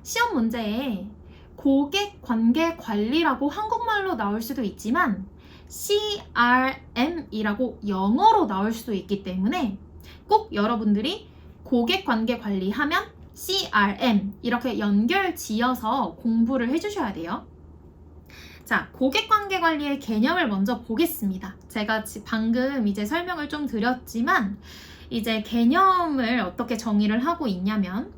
시험 문제에 고객 관계 관리라고 한국말로 나올 수도 있지만 CRM이라고 영어로 나올 수도 있기 때문에 꼭 여러분들이 고객 관계 관리하면 CRM 이렇게 연결 지어서 공부를 해주셔야 돼요. 자, 고객 관계 관리의 개념을 먼저 보겠습니다. 제가 방금 이제 설명을 좀 드렸지만 이제 개념을 어떻게 정의를 하고 있냐면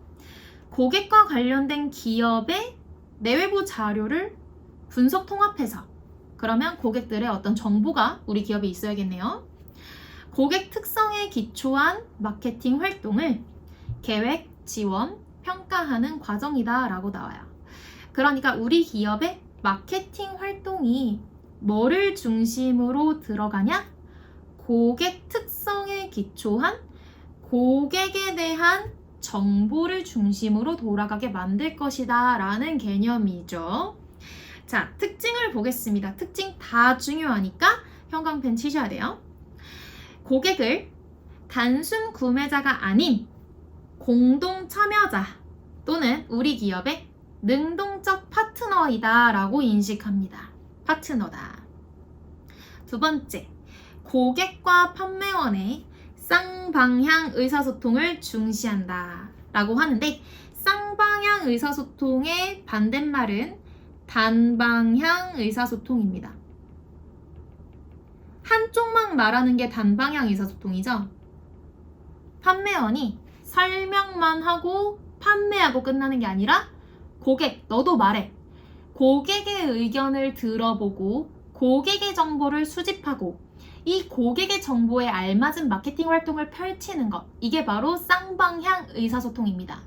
고객과 관련된 기업의 내외부 자료를 분석 통합해서 그러면 고객들의 어떤 정보가 우리 기업에 있어야겠네요. 고객 특성에 기초한 마케팅 활동을 계획, 지원, 평가하는 과정이다 라고 나와요. 그러니까 우리 기업의 마케팅 활동이 뭐를 중심으로 들어가냐? 고객 특성에 기초한 고객에 대한 정보를 중심으로 돌아가게 만들 것이다 라는 개념이죠. 자, 특징을 보겠습니다. 특징 다 중요하니까 형광펜 치셔야 돼요. 고객을 단순 구매자가 아닌 공동 참여자 또는 우리 기업의 능동적 파트너이다 라고 인식합니다. 파트너다. 두 번째, 고객과 판매원의 쌍방향 의사소통을 중시한다 라고 하는데 쌍방향 의사소통의 반대말은 단방향 의사소통입니다. 한쪽만 말하는 게 단방향 의사소통이죠. 판매원이 설명만 하고 판매하고 끝나는 게 아니라 고객, 너도 말해. 고객의 의견을 들어보고 고객의 정보를 수집하고 이 고객의 정보에 알맞은 마케팅 활동을 펼치는 것. 이게 바로 쌍방향 의사소통입니다.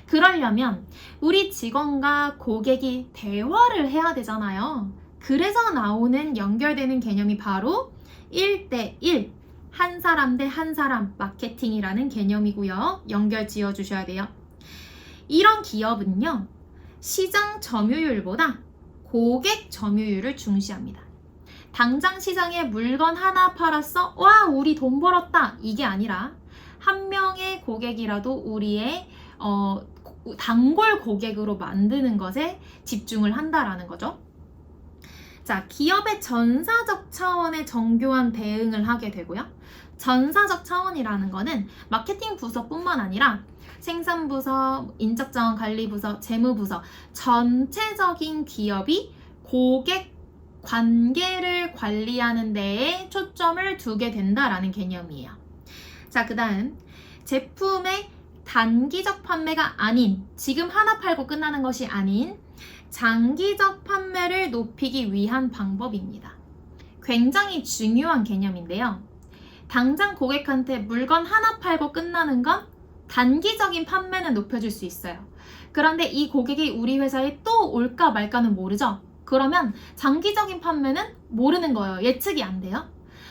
그러려면 우리 직원과 고객이 대화를 해야 되잖아요. 그래서 나오는 연결되는 개념이 바로 1대1, 한 사람 대 한 사람 마케팅이라는 개념이고요. 연결 지어주셔야 돼요. 이런 기업은요, 시장 점유율보다 고객 점유율을 중시합니다. 당장 시장에 물건 하나 팔았어? 와, 우리 돈 벌었다! 이게 아니라 한 명의 고객이라도 우리의 단골 고객으로 만드는 것에 집중을 한다라는 거죠. 자, 기업의 전사적 차원의 정교한 대응을 하게 되고요. 전사적 차원이라는 거는 마케팅 부서뿐만 아니라 생산부서, 인적자원관리부서, 재무부서 전체적인 기업이 고객 관계를 관리하는 데에 초점을 두게 된다라는 개념이에요. 자, 그 다음 제품의 단기적 판매가 아닌, 지금 하나 팔고 끝나는 것이 아닌 장기적 판매를 높이기 위한 방법입니다. 굉장히 중요한 개념인데요. 당장 고객한테 물건 하나 팔고 끝나는 건 단기적인 판매는 높여줄 수 있어요. 그런데 이 고객이 우리 회사에 또 올까 말까는 모르죠. 그러면 장기적인 판매는 모르는 거예요. 예측이 안 돼요.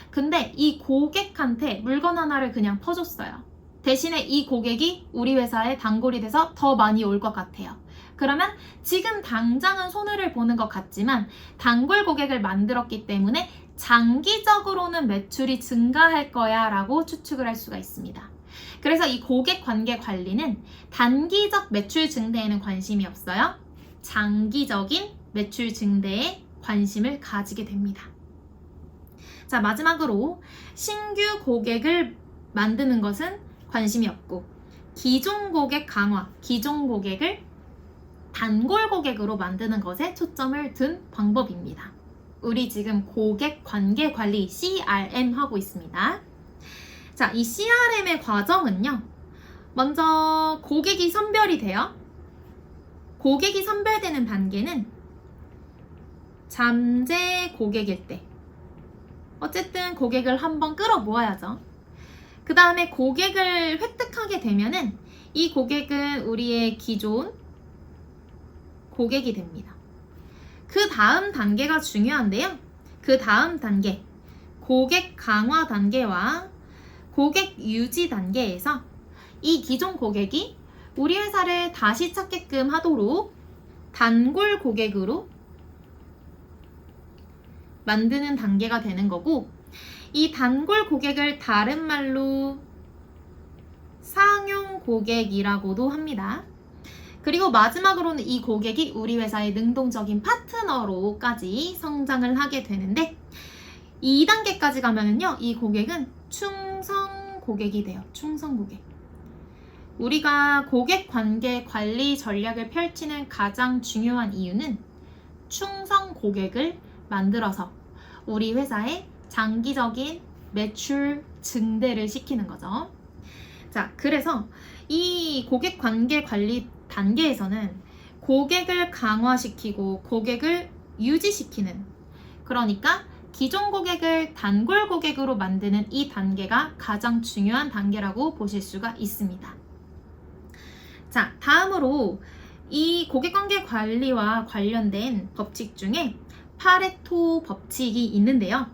근데 이 고객한테 물건 하나를 그냥 퍼줬어요. 대신에 이 고객이 우리 회사에 단골이 돼서 더 많이 올 것 같아요. 그러면 지금 당장은 손해를 보는 것 같지만 단골 고객을 만들었기 때문에 장기적으로는 매출이 증가할 거야 라고 추측을 할 수가 있습니다. 그래서 이 고객 관계 관리는 단기적 매출 증대에는 관심이 없어요. 장기적인 매출 증대에 관심을 가지게 됩니다. 자, 마지막으로 신규 고객을 만드는 것은 관심이 없고 기존 고객 강화, 기존 고객을 단골 고객으로 만드는 것에 초점을 둔 방법입니다. 우리 지금 고객 관계 관리 CRM 하고 있습니다. 자, 이 CRM의 과정은요. 먼저 고객이 선별이 돼요. 고객이 선별되는 단계는 잠재 고객일 때. 어쨌든 고객을 한번 끌어모아야죠. 그 다음에 고객을 획득하게 되면은 이 고객은 우리의 기존 고객이 됩니다. 그 다음 단계가 중요한데요. 그 다음 단계, 고객 강화 단계와 고객 유지 단계에서 이 기존 고객이 우리 회사를 다시 찾게끔 하도록 단골 고객으로 만드는 단계가 되는 거고, 이 단골 고객을 다른 말로 상용 고객이라고도 합니다. 그리고 마지막으로는 이 고객이 우리 회사의 능동적인 파트너로까지 성장을 하게 되는데, 2단계까지 가면은요, 이 고객은 충성 고객이 돼요. 충성 고객. 우리가 고객 관계 관리 전략을 펼치는 가장 중요한 이유는 충성 고객을 만들어서 우리 회사의 장기적인 매출 증대를 시키는 거죠. 자, 그래서 이 고객 관계 관리 단계에서는 고객을 강화시키고 고객을 유지시키는, 그러니까 기존 고객을 단골 고객으로 만드는 이 단계가 가장 중요한 단계라고 보실 수가 있습니다. 자, 다음으로 이 고객관계 관리와 관련된 법칙 중에 파레토 법칙이 있는데요.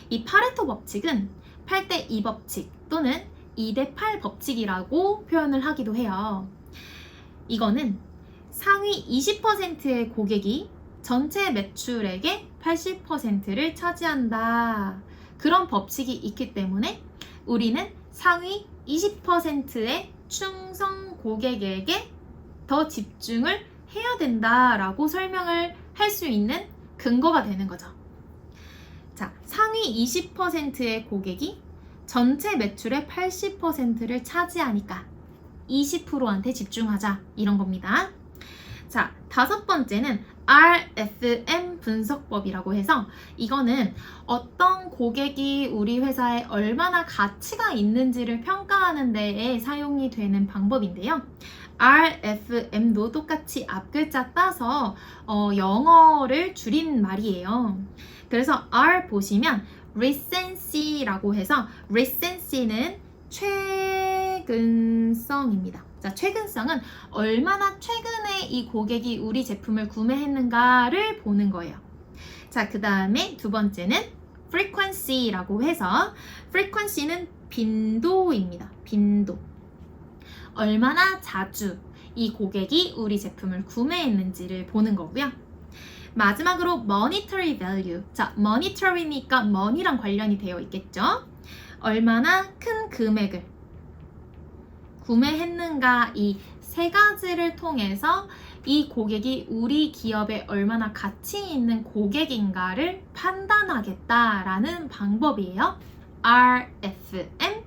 이 파레토 법칙은 8대2 법칙 또는 2대8 법칙이라고 표현을 하기도 해요. 이거는 상위 20%의 고객이 전체 매출액의 80%를 차지한다. 그런 법칙이 있기 때문에 우리는 상위 20%의 충성 고객에게 더 집중을 해야 된다라고 설명을 할 수 있는 근거가 되는 거죠. 자, 상위 20%의 고객이 전체 매출의 80%를 차지하니까 20%한테 집중하자, 이런 겁니다. 자, 다섯 번째는 RFM 분석법이라고 해서, 이거는 어떤 고객이 우리 회사에 얼마나 가치가 있는지를 평가하는 데에 사용이 되는 방법인데요. RFM도 똑같이 앞글자 따서 영어를 줄인 말이에요. 그래서 R 보시면 recency라고 해서, recency는 최근성입니다. 자, 최근성은 얼마나 최근에 이 고객이 우리 제품을 구매했는가를 보는 거예요. 자, 그 다음에 두 번째는 frequency라고 해서, frequency는 빈도입니다. 빈도. 얼마나 자주 이 고객이 우리 제품을 구매했는지를 보는 거고요. 마지막으로 monetary value. 자, monetary니까 money랑 관련이 되어 있겠죠. 얼마나 큰 금액을 구매했는가, 이 세 가지를 통해서 이 고객이 우리 기업에 얼마나 가치 있는 고객인가를 판단하겠다라는 방법이에요. RFM.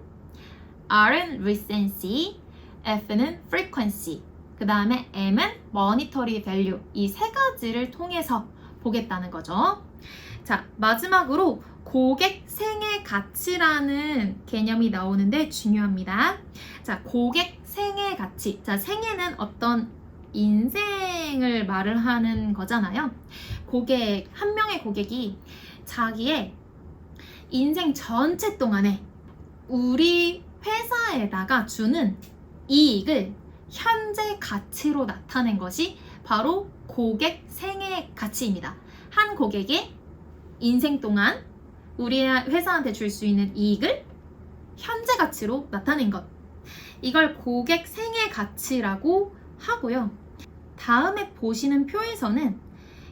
R은 recency, F는 frequency, 그 다음에 M은 monetary value. 이 세 가지를 통해서 보겠다는 거죠. 자, 마지막으로 고객 생애 가치라는 개념이 나오는데 중요합니다. 자, 고객 생애 가치. 자, 생애는 어떤 인생을 말을 하는 거잖아요. 고객, 한 명의 고객이 자기의 인생 전체 동안에 우리 회사에다가 주는 이익을 현재 가치로 나타낸 것이 바로 고객 생애 가치입니다. 한 고객의 인생 동안 우리 회사한테 줄 수 있는 이익을 현재 가치로 나타낸 것. 이걸 고객 생애 가치라고 하고요. 다음에 보시는 표에서는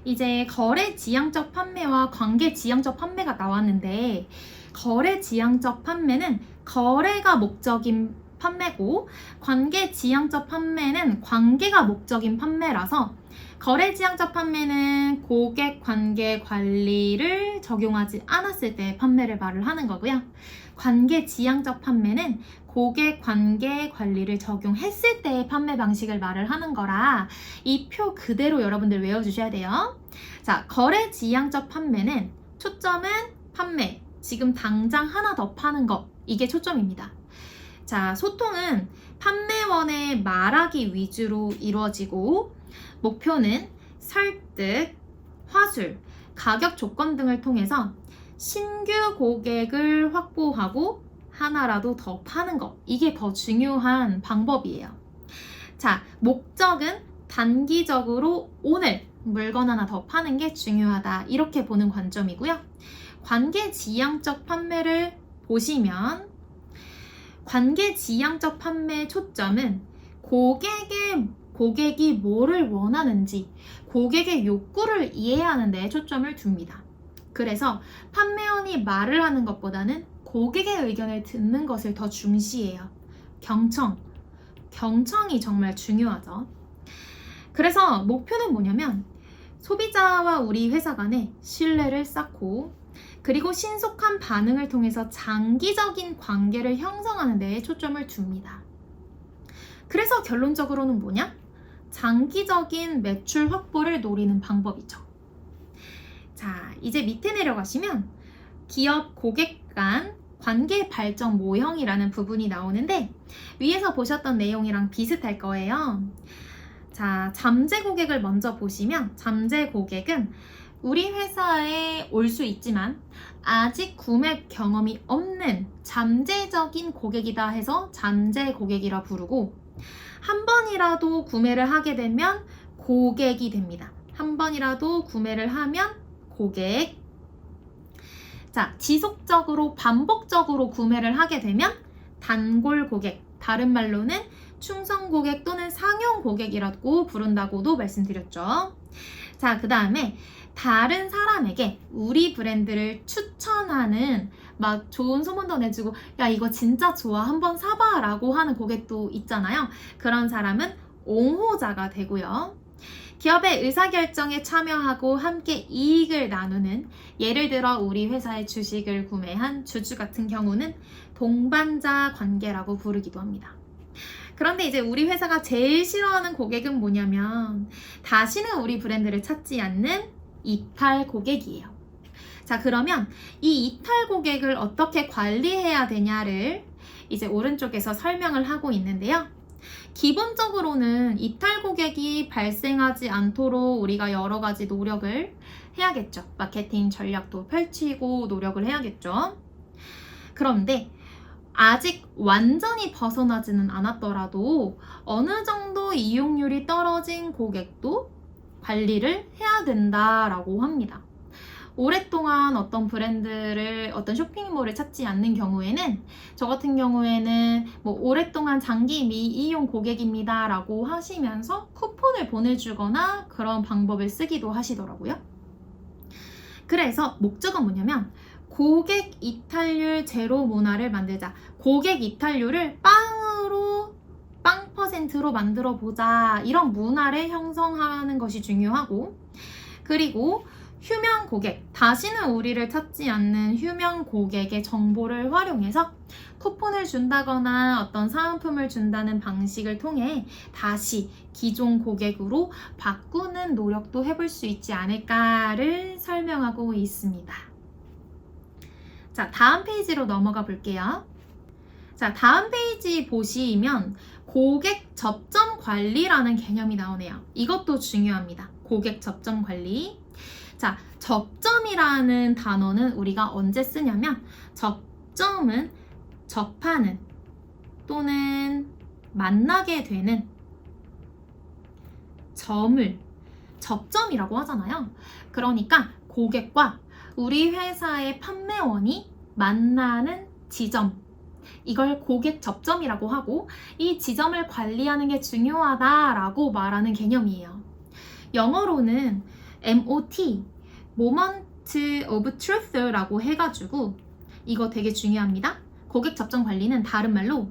이제 거래 지향적 판매와 관계 지향적 판매가 나왔는데, 거래 지향적 판매는 거래가 목적인 판매고, 관계 지향적 판매는 관계가 목적인 판매라서, 거래 지향적 판매는 고객 관계 관리를 적용하지 않았을 때 판매를 말을 하는 거고요. 관계 지향적 판매는 고객 관계 관리를 적용했을 때의 판매 방식을 말을 하는 거라 이 표 그대로 여러분들 외워주셔야 돼요. 자, 거래 지향적 판매는 초점은 판매, 지금 당장 하나 더 파는 거, 이게 초점입니다. 자, 소통은 판매원의 말하기 위주로 이루어지고, 목표는 설득, 화술, 가격 조건 등을 통해서 신규 고객을 확보하고 하나라도 더 파는 것, 이게 더 중요한 방법이에요. 자, 목적은 단기적으로 오늘 물건 하나 더 파는 게 중요하다, 이렇게 보는 관점이고요. 관계 지향적 판매를 보시면 관계 지향적 판매의 초점은 고객이 뭐를 원하는지, 고객의 욕구를 이해하는 데에 초점을 둡니다. 그래서 판매원이 말을 하는 것보다는 고객의 의견을 듣는 것을 더 중시해요. 경청이 정말 중요하죠. 그래서 목표는 뭐냐면 소비자와 우리 회사 간에 신뢰를 쌓고, 그리고 신속한 반응을 통해서 장기적인 관계를 형성하는 데에 초점을 둡니다. 그래서 결론적으로는 뭐냐? 장기적인 매출 확보를 노리는 방법이죠. 자, 이제 밑에 내려가시면 기업 고객 간 관계 발전 모형이라는 부분이 나오는데, 위에서 보셨던 내용이랑 비슷할 거예요. 자, 잠재 고객을 먼저 보시면, 잠재 고객은 우리 회사에 올 수 있지만 아직 구매 경험이 없는 잠재적인 고객이다 해서 잠재 고객이라 부르고, 한 번이라도 구매를 하게 되면 고객이 됩니다. 한 번이라도 구매를 하면 고객. 자, 지속적으로 반복적으로 구매를 하게 되면 단골 고객, 다른 말로는 충성 고객 또는 상용 고객이라고 부른다고도 말씀드렸죠. 자, 그 다음에 다른 사람에게 우리 브랜드를 추천하는, 막 좋은 소문도 내주고 야 이거 진짜 좋아 한번 사봐 라고 하는 고객도 있잖아요. 그런 사람은 옹호자가 되고요. 기업의 의사결정에 참여하고 함께 이익을 나누는, 예를 들어 우리 회사의 주식을 구매한 주주 같은 경우는 동반자 관계라고 부르기도 합니다. 그런데 이제 우리 회사가 제일 싫어하는 고객은 뭐냐면 다시는 우리 브랜드를 찾지 않는 이탈 고객이에요. 자, 그러면 이 이탈 고객을 어떻게 관리해야 되냐를 이제 오른쪽에서 설명을 하고 있는데요. 기본적으로는 이탈 고객이 발생하지 않도록 우리가 여러 가지 노력을 해야겠죠. 마케팅 전략도 펼치고 노력을 해야겠죠. 그런데 아직 완전히 벗어나지는 않았더라도 어느 정도 이용률이 떨어진 고객도 관리를 해야 된다라고 합니다. 오랫동안 어떤 브랜드를, 어떤 쇼핑몰을 찾지 않는 경우에는, 저 같은 경우에는 뭐 오랫동안 장기 미이용 고객입니다 라고 하시면서 쿠폰을 보내주거나 그런 방법을 쓰기도 하시더라고요. 그래서 목적은 뭐냐면 고객 이탈률 제로 문화를 만들자. 고객 이탈률을 빵 퍼센트로 만들어 보자. 이런 문화를 형성하는 것이 중요하고, 그리고 휴면 고객, 다시는 우리를 찾지 않는 휴면 고객의 정보를 활용해서 쿠폰을 준다거나 어떤 사은품을 준다는 방식을 통해 다시 기존 고객으로 바꾸는 노력도 해볼 수 있지 않을까를 설명하고 있습니다. 자, 다음 페이지로 넘어가 볼게요. 자, 다음 페이지 보시면 고객 접점 관리라는 개념이 나오네요. 이것도 중요합니다. 고객 접점 관리. 자, 접점이라는 단어는 우리가 언제 쓰냐면 접점은 접하는 또는 만나게 되는 점을 접점이라고 하잖아요. 그러니까 고객과 우리 회사의 판매원이 만나는 지점, 이걸 고객 접점이라고 하고 이 지점을 관리하는 게 중요하다라고 말하는 개념이에요. 영어로는 MOT, Moment of Truth라고 해가지고 이거 되게 중요합니다. 고객 접점 관리는 다른 말로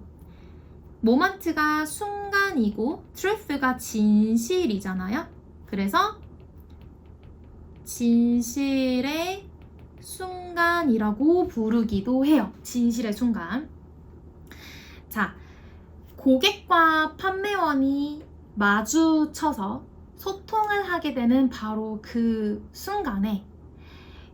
모먼트가 순간이고 truth가 진실이잖아요. 그래서 진실의 순간이라고 부르기도 해요. 진실의 순간. 자, 고객과 판매원이 마주쳐서 소통을 하게 되는 바로 그 순간에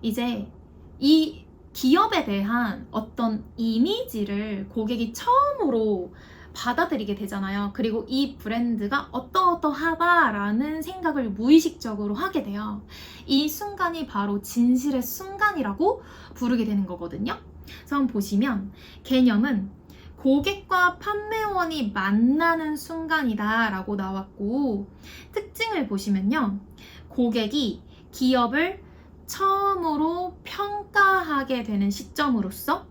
이제 이 기업에 대한 어떤 이미지를 고객이 처음으로 받아들이게 되잖아요. 그리고 이 브랜드가 어떠어떠하다라는 생각을 무의식적으로 하게 돼요. 이 순간이 바로 진실의 순간이라고 부르게 되는 거거든요. 그래서 한번 보시면 개념은 고객과 판매원이 만나는 순간이다 라고 나왔고, 특징을 보시면요, 고객이 기업을 처음으로 평가하게 되는 시점으로서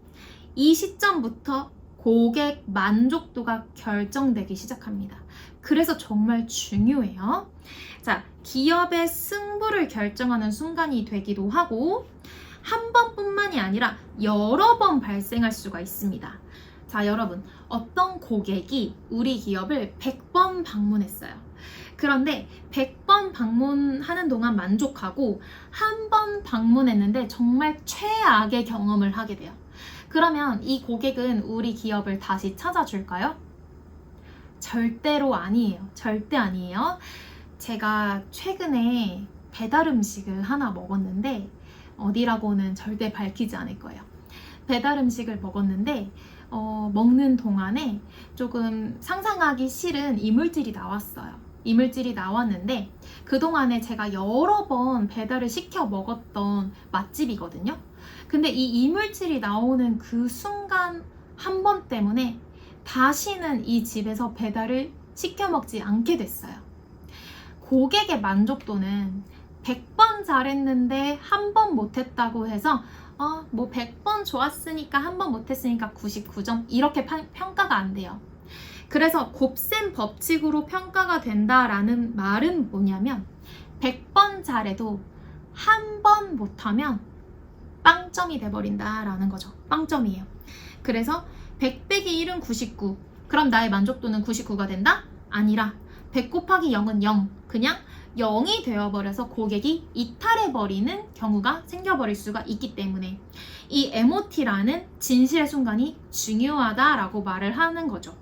이 시점부터 고객 만족도가 결정되기 시작합니다. 그래서 정말 중요해요. 자, 기업의 승부를 결정하는 순간이 되기도 하고 한 번뿐만이 아니라 여러 번 발생할 수가 있습니다. 자, 여러분, 어떤 고객이 우리 기업을 100번 방문했어요. 그런데 100번 방문하는 동안 만족하고 한 번 방문했는데 정말 최악의 경험을 하게 돼요. 그러면 이 고객은 우리 기업을 다시 찾아줄까요? 절대로 아니에요. 절대 아니에요. 제가 최근에 배달 음식을 하나 먹었는데 어디라고는 절대 밝히지 않을 거예요. 배달 음식을 먹었는데 먹는 동안에 조금 상상하기 싫은 이물질이 나왔어요. 이물질이 나왔는데 그동안에 제가 여러 번 배달을 시켜 먹었던 맛집이거든요. 근데 이 이물질이 나오는 그 순간 한 번 때문에 다시는 이 집에서 배달을 시켜 먹지 않게 됐어요. 고객의 만족도는 100번 잘했는데 한 번 못했다고 해서 뭐 100번 좋았으니까 한 번 못했으니까 99점 이렇게 평가가 안 돼요. 그래서 곱셈 법칙으로 평가가 된다라는 말은 뭐냐면 100번 잘해도 한 번 못하면 빵점이 돼버린다라는 거죠. 빵점이에요. 그래서 100 빼기 1은 99. 그럼 나의 만족도는 99가 된다? 아니라 100 곱하기 0은 0. 그냥 0이 되어버려서 고객이 이탈해버리는 경우가 생겨버릴 수가 있기 때문에 이 MOT라는 진실의 순간이 중요하다라고 말을 하는 거죠.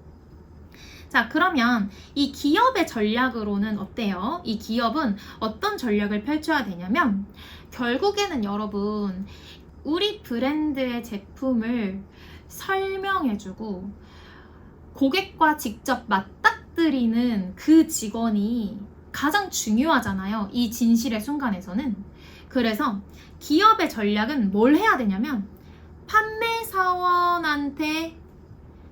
자, 그러면 이 기업의 전략으로는 어때요? 이 기업은 어떤 전략을 펼쳐야 되냐면 결국에는 여러분 우리 브랜드의 제품을 설명해주고 고객과 직접 맞닥뜨리는 그 직원이 가장 중요하잖아요. 이 진실의 순간에서는. 그래서 기업의 전략은 뭘 해야 되냐면 판매 사원한테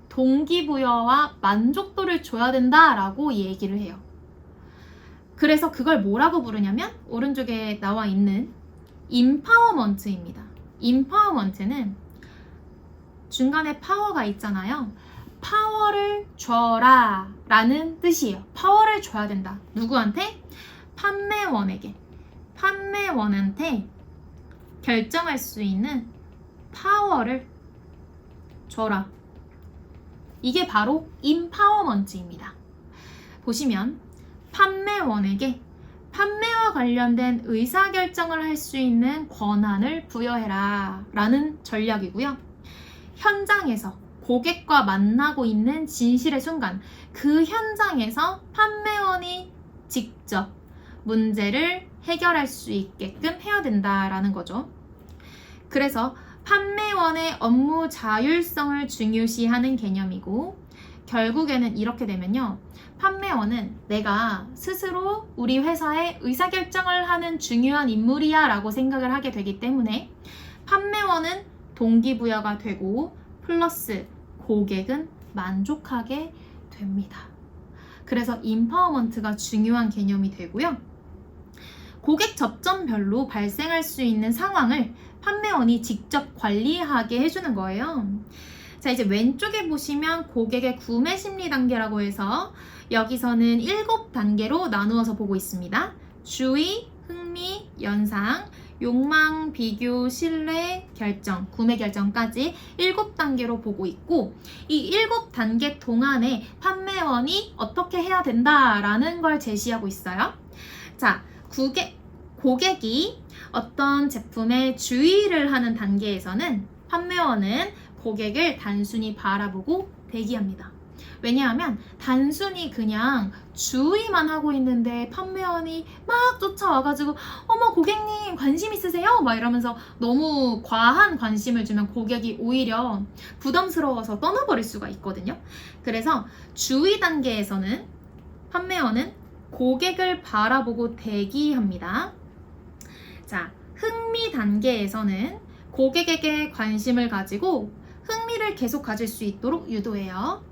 동기부여와 만족도를 줘야 된다라고 얘기를 해요. 그래서 그걸 뭐라고 부르냐면 오른쪽에 나와 있는 임파워먼트입니다. 임파워먼트는 중간에 파워가 있잖아요. 파워를 줘라 라는 뜻이에요. 파워를 줘야 된다. 누구한테? 판매원에게. 판매원한테 결정할 수 있는 파워를 줘라. 이게 바로 임파워먼트입니다. 보시면 판매원에게 판매와 관련된 의사결정을 할 수 있는 권한을 부여해라 라는 전략이고요. 현장에서 고객과 만나고 있는 진실의 순간, 그 현장에서 판매원이 직접 문제를 해결할 수 있게끔 해야 된다라는 거죠. 그래서 판매원의 업무 자율성을 중요시하는 개념이고, 결국에는 이렇게 되면요, 판매원은 내가 스스로 우리 회사의 의사결정을 하는 중요한 인물이야 라고 생각을 하게 되기 때문에 판매원은 동기부여가 되고 플러스 고객은 만족하게 됩니다. 그래서 인파워먼트가 중요한 개념이 되고요. 고객 접점별로 발생할 수 있는 상황을 판매원이 직접 관리하게 해주는 거예요. 자, 이제 왼쪽에 보시면 고객의 구매 심리 단계라고 해서 여기서는 7단계로 나누어서 보고 있습니다. 주의, 흥미, 연상, 욕망, 비교, 신뢰, 결정, 구매 결정까지 7단계로 보고 있고, 이 7단계 동안에 판매원이 어떻게 해야 된다라는 걸 제시하고 있어요. 자, 고객이 어떤 제품에 주의를 하는 단계에서는 판매원은 고객을 단순히 바라보고 대기합니다. 왜냐하면 단순히 그냥 주의만 하고 있는데 판매원이 막 쫓아와가지고 어머 고객님 관심 있으세요? 막 이러면서 너무 과한 관심을 주면 고객이 오히려 부담스러워서 떠나버릴 수가 있거든요. 그래서 주의 단계에서는 판매원은 고객을 바라보고 대기합니다. 자, 흥미 단계에서는 고객에게 관심을 가지고 흥미를 계속 가질 수 있도록 유도해요.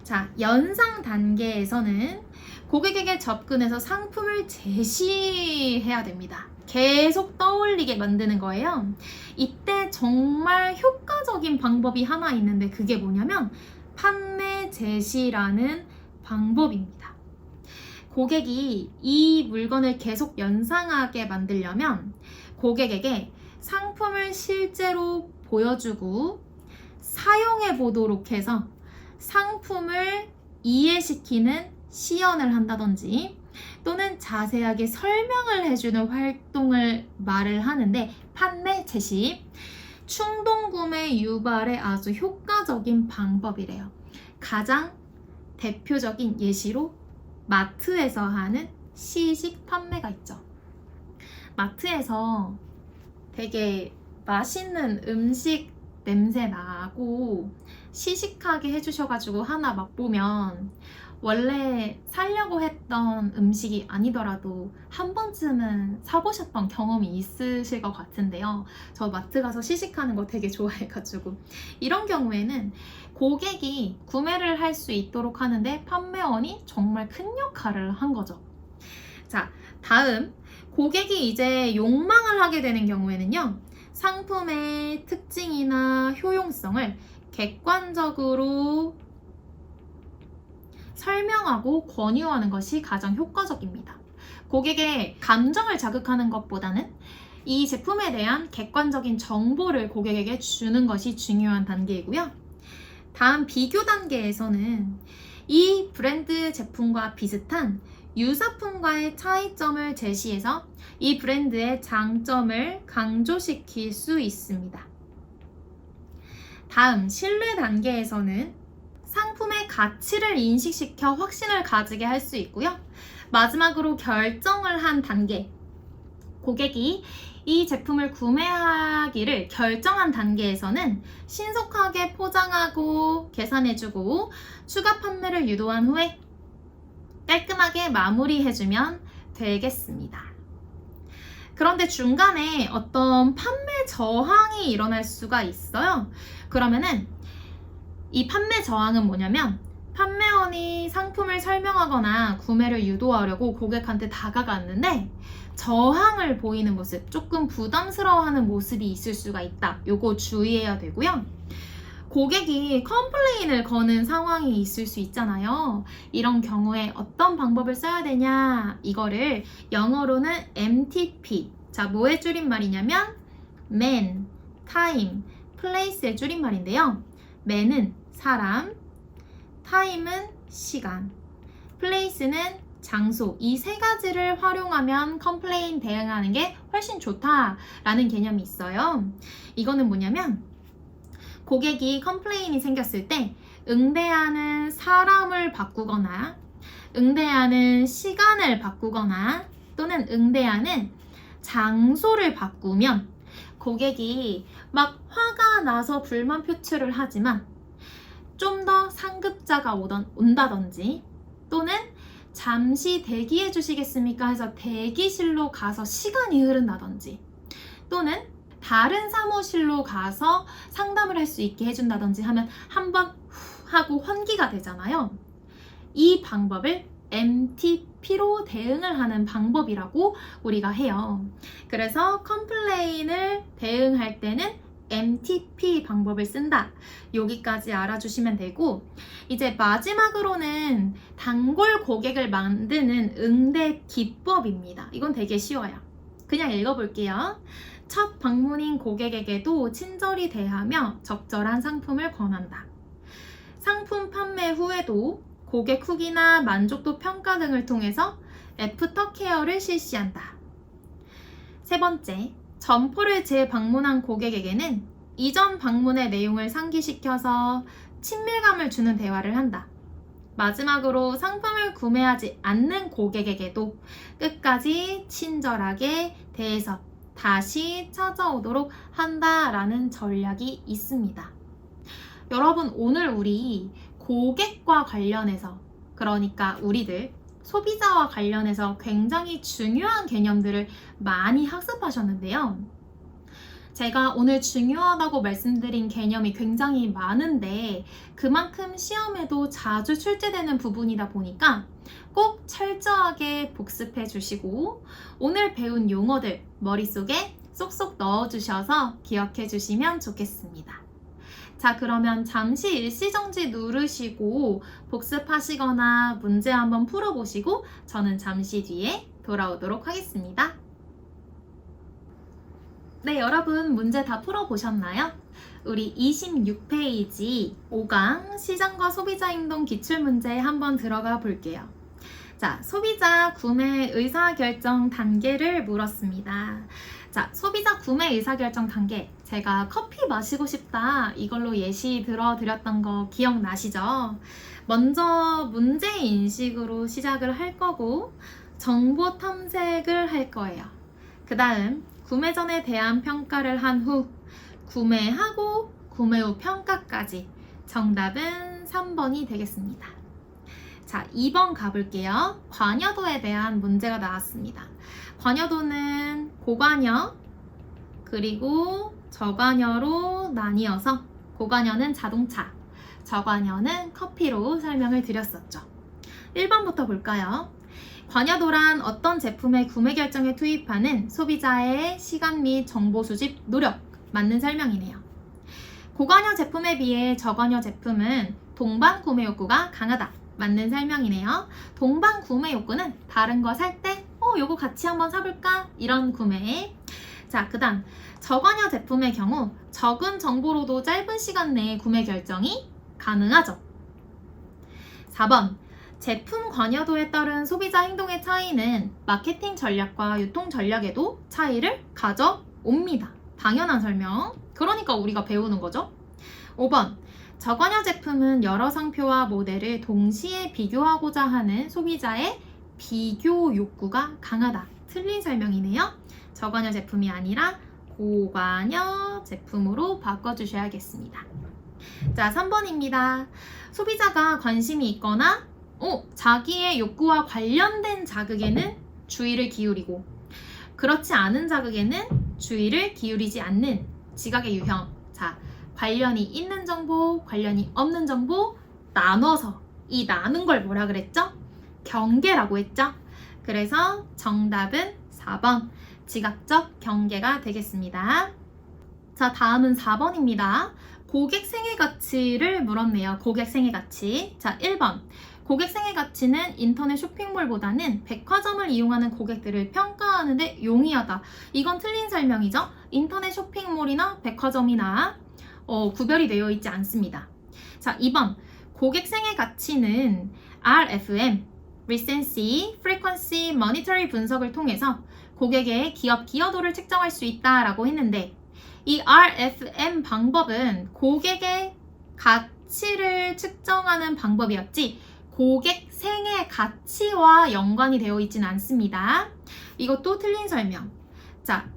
자, 연상 단계에서는 고객에게 접근해서 상품을 제시해야 됩니다. 계속 떠올리게 만드는 거예요. 이때 정말 효과적인 방법이 하나 있는데 그게 뭐냐면 판매 제시라는 방법입니다. 고객이 이 물건을 계속 연상하게 만들려면 고객에게 상품을 실제로 보여주고 사용해 보도록 해서 상품을 이해시키는 시연을 한다든지 또는 자세하게 설명을 해주는 활동을 말을 하는데 판매 제시, 충동 구매 유발에 아주 효과적인 방법이래요. 가장 대표적인 예시로 마트에서 하는 시식 판매가 있죠. 마트에서 되게 맛있는 음식 냄새 나고 시식하게 해주셔가지고 하나 맛보면 원래 사려고 했던 음식이 아니더라도 한 번쯤은 사보셨던 경험이 있으실 것 같은데요. 저 마트 가서 시식하는 거 되게 좋아해가지고 이런 경우에는 고객이 구매를 할 수 있도록 하는데 판매원이 정말 큰 역할을 한 거죠. 자, 다음 고객이 이제 욕망을 하게 되는 경우에는요, 상품의 특징이나 효용성을 객관적으로 설명하고 권유하는 것이 가장 효과적입니다. 고객의 감정을 자극하는 것보다는 이 제품에 대한 객관적인 정보를 고객에게 주는 것이 중요한 단계이고요. 다음 비교 단계에서는 이 브랜드 제품과 비슷한 유사품과의 차이점을 제시해서 이 브랜드의 장점을 강조시킬 수 있습니다. 다음 신뢰 단계에서는 상품의 가치를 인식시켜 확신을 가지게 할 수 있고요. 마지막으로 결정을 한 단계, 고객이 이 제품을 구매하기를 결정한 단계에서는 신속하게 포장하고 계산해주고 추가 판매를 유도한 후에 깔끔하게 마무리해주면 되겠습니다. 그런데 중간에 어떤 판매 저항이 일어날 수가 있어요. 그러면은 이 판매 저항은 뭐냐면 판매원이 상품을 설명하거나 구매를 유도하려고 고객한테 다가갔는데 저항을 보이는 모습, 조금 부담스러워하는 모습이 있을 수가 있다. 요거 주의해야 되고요. 고객이 컴플레인을 거는 상황이 있을 수 있잖아요. 이런 경우에 어떤 방법을 써야 되냐, 이거를 영어로는 MTP, 자 뭐의 줄임말이냐면 Man, Time, Place의 줄임말인데요. Man은 사람, Time은 시간, Place는 장소 이 세 가지를 활용하면 컴플레인 대응하는 게 훨씬 좋다라는 개념이 있어요. 이거는 뭐냐면 고객이 컴플레인이 생겼을 때 응대하는 사람을 바꾸거나 응대하는 시간을 바꾸거나 또는 응대하는 장소를 바꾸면 고객이 막 화가 나서 불만 표출을 하지만 좀 더 상급자가 온다든지 또는 잠시 대기해 주시겠습니까 해서 대기실로 가서 시간이 흐른다든지 또는 다른 사무실로 가서 상담을 할 수 있게 해준다든지 하면 한번 하고 환기가 되잖아요. 이 방법을 MTP로 대응을 하는 방법이라고 우리가 해요. 그래서 컴플레인을 대응할 때는 MTP 방법을 쓴다. 여기까지 알아주시면 되고 이제 마지막으로는 단골 고객을 만드는 응대 기법입니다. 이건 되게 쉬워요. 그냥 읽어볼게요. 첫 방문인 고객에게도 친절히 대하며 적절한 상품을 권한다. 상품 판매 후에도 고객 후기나 만족도 평가 등을 통해서 애프터 케어를 실시한다. 세 번째, 점포를 재방문한 고객에게는 이전 방문의 내용을 상기시켜서 친밀감을 주는 대화를 한다. 마지막으로 상품을 구매하지 않는 고객에게도 끝까지 친절하게 대해서 다시 찾아오도록 한다라는 전략이 있습니다. 여러분, 오늘 우리 고객과 관련해서, 그러니까 우리들 소비자와 관련해서 굉장히 중요한 개념들을 많이 학습하셨는데요. 제가 오늘 중요하다고 말씀드린 개념이 굉장히 많은데 그만큼 시험에도 자주 출제되는 부분이다 보니까 꼭 철저하게 복습해 주시고 오늘 배운 용어들 머릿속에 쏙쏙 넣어주셔서 기억해 주시면 좋겠습니다. 자, 그러면 잠시 일시정지 누르시고 복습하시거나 문제 한번 풀어보시고 저는 잠시 뒤에 돌아오도록 하겠습니다. 네, 여러분 문제 다 풀어보셨나요? 우리 26페이지 5강 시장과 소비자 행동 기출문제 한번 들어가 볼게요. 자, 소비자 구매 의사결정 단계를 물었습니다. 자, 소비자 구매 의사결정 단계, 제가 커피 마시고 싶다 이걸로 예시 들어드렸던 거 기억나시죠? 먼저 문제인식으로 시작을 할 거고 정보 탐색을 할 거예요. 그 다음 구매 전에 대한 평가를 한 후 구매하고 구매 후 평가까지. 정답은 3번이 되겠습니다. 자, 2번 가볼게요. 관여도에 대한 문제가 나왔습니다. 관여도는 고관여 그리고 저관여로 나뉘어서 고관여는 자동차, 저관여는 커피로 설명을 드렸었죠. 1번부터 볼까요? 관여도란 어떤 제품의 구매 결정에 투입하는 소비자의 시간 및 정보 수집 노력, 맞는 설명이네요. 고관여 제품에 비해 저관여 제품은 동반 구매 욕구가 강하다, 맞는 설명이네요. 동반 구매 욕구는 다른 거 살 때 요거 같이 한번 사볼까? 이런 구매. 자, 그 다음 저관여 제품의 경우 적은 정보로도 짧은 시간 내에 구매 결정이 가능하죠. 4번 제품 관여도에 따른 소비자 행동의 차이는 마케팅 전략과 유통 전략에도 차이를 가져옵니다. 당연한 설명. 그러니까 우리가 배우는 거죠. 5번 저관여 제품은 여러 상표와 모델을 동시에 비교하고자 하는 소비자의 비교 욕구가 강하다. 틀린 설명이네요. 저관여 제품이 아니라 고관여 제품으로 바꿔주셔야겠습니다. 자, 3번입니다. 소비자가 관심이 있거나 자기의 욕구와 관련된 자극에는 주의를 기울이고 그렇지 않은 자극에는 주의를 기울이지 않는 지각의 유형. 자, 관련이 있는 정보, 관련이 없는 정보 나눠서 이 나눈 걸 뭐라 그랬죠? 경계라고 했죠? 그래서 정답은 4번 지각적 경계가 되겠습니다. 자, 다음은 4번입니다. 고객 생애 가치를 물었네요. 고객 생애 가치. 자, 1번 고객 생애 가치는 인터넷 쇼핑몰보다는 백화점을 이용하는 고객들을 평가하는 데 용이하다. 이건 틀린 설명이죠. 인터넷 쇼핑몰이나 백화점이나 구별이 되어 있지 않습니다. 자, 2번 고객 생애 가치는 RFM, recency, frequency, monetary 분석을 통해서 고객의 기업 기여도를 측정할 수 있다라고 했는데 이 RFM 방법은 고객의 가치를 측정하는 방법이었지 고객 생애 가치와 연관이 되어 있지는 않습니다. 이것도 틀린 설명. 자,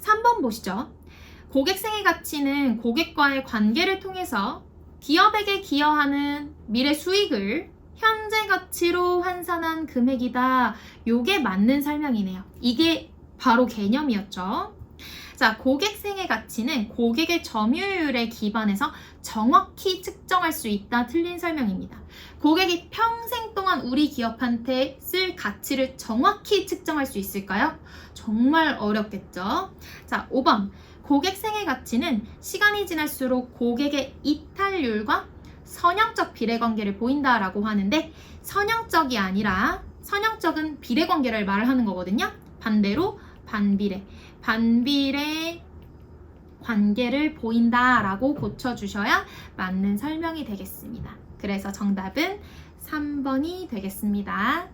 3번 보시죠. 고객 생애 가치는 고객과의 관계를 통해서 기업에게 기여하는 미래 수익을 현재 가치로 환산한 금액이다. 요게 맞는 설명이네요. 이게 바로 개념이었죠. 자, 고객 생애 가치는 고객의 점유율에 기반해서 정확히 측정할 수 있다. 틀린 설명입니다. 고객이 평생 동안 우리 기업한테 쓸 가치를 정확히 측정할 수 있을까요? 정말 어렵겠죠. 자, 5번. 고객 생애 가치는 시간이 지날수록 고객의 이탈률과 선형적 비례관계를 보인다라고 하는데 선형적이 아니라 선형적은 비례관계를 말을 하는 거거든요. 반대로 반비례 관계를 보인다라고 고쳐주셔야 맞는 설명이 되겠습니다. 그래서 정답은 3번이 되겠습니다.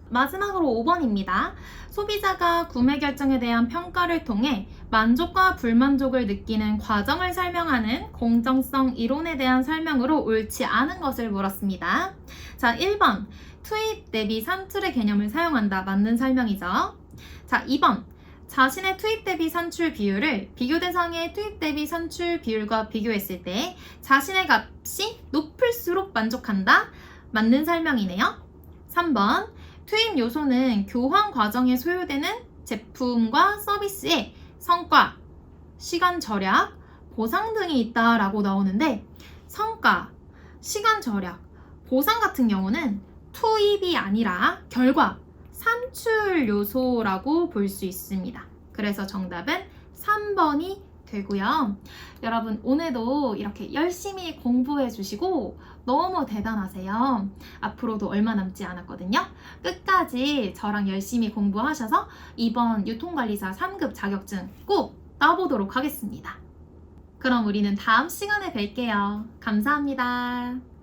마지막으로 5번입니다. 소비자가 구매 결정에 대한 평가를 통해 만족과 불만족을 느끼는 과정을 설명하는 공정성 이론에 대한 설명으로 옳지 않은 것을 물었습니다. 자, 1번. 투입 대비 산출의 개념을 사용한다. 맞는 설명이죠. 자, 2번. 자신의 투입 대비 산출 비율을 비교 대상의 투입 대비 산출 비율과 비교했을 때 자신의 값이 높을수록 만족한다. 맞는 설명이네요. 3번. 투입 요소는 교환 과정에 소요되는 제품과 서비스의 성과, 시간 절약, 보상 등이 있다라고 나오는데 성과, 시간 절약, 보상 같은 경우는 투입이 아니라 결과, 산출 요소라고 볼 수 있습니다. 그래서 정답은 3번이 되고요. 여러분 오늘도 이렇게 열심히 공부해 주시고 너무 대단하세요. 앞으로도 얼마 남지 않았거든요. 끝까지 저랑 열심히 공부하셔서 이번 유통관리사 3급 자격증 꼭 따보도록 하겠습니다. 그럼 우리는 다음 시간에 뵐게요. 감사합니다.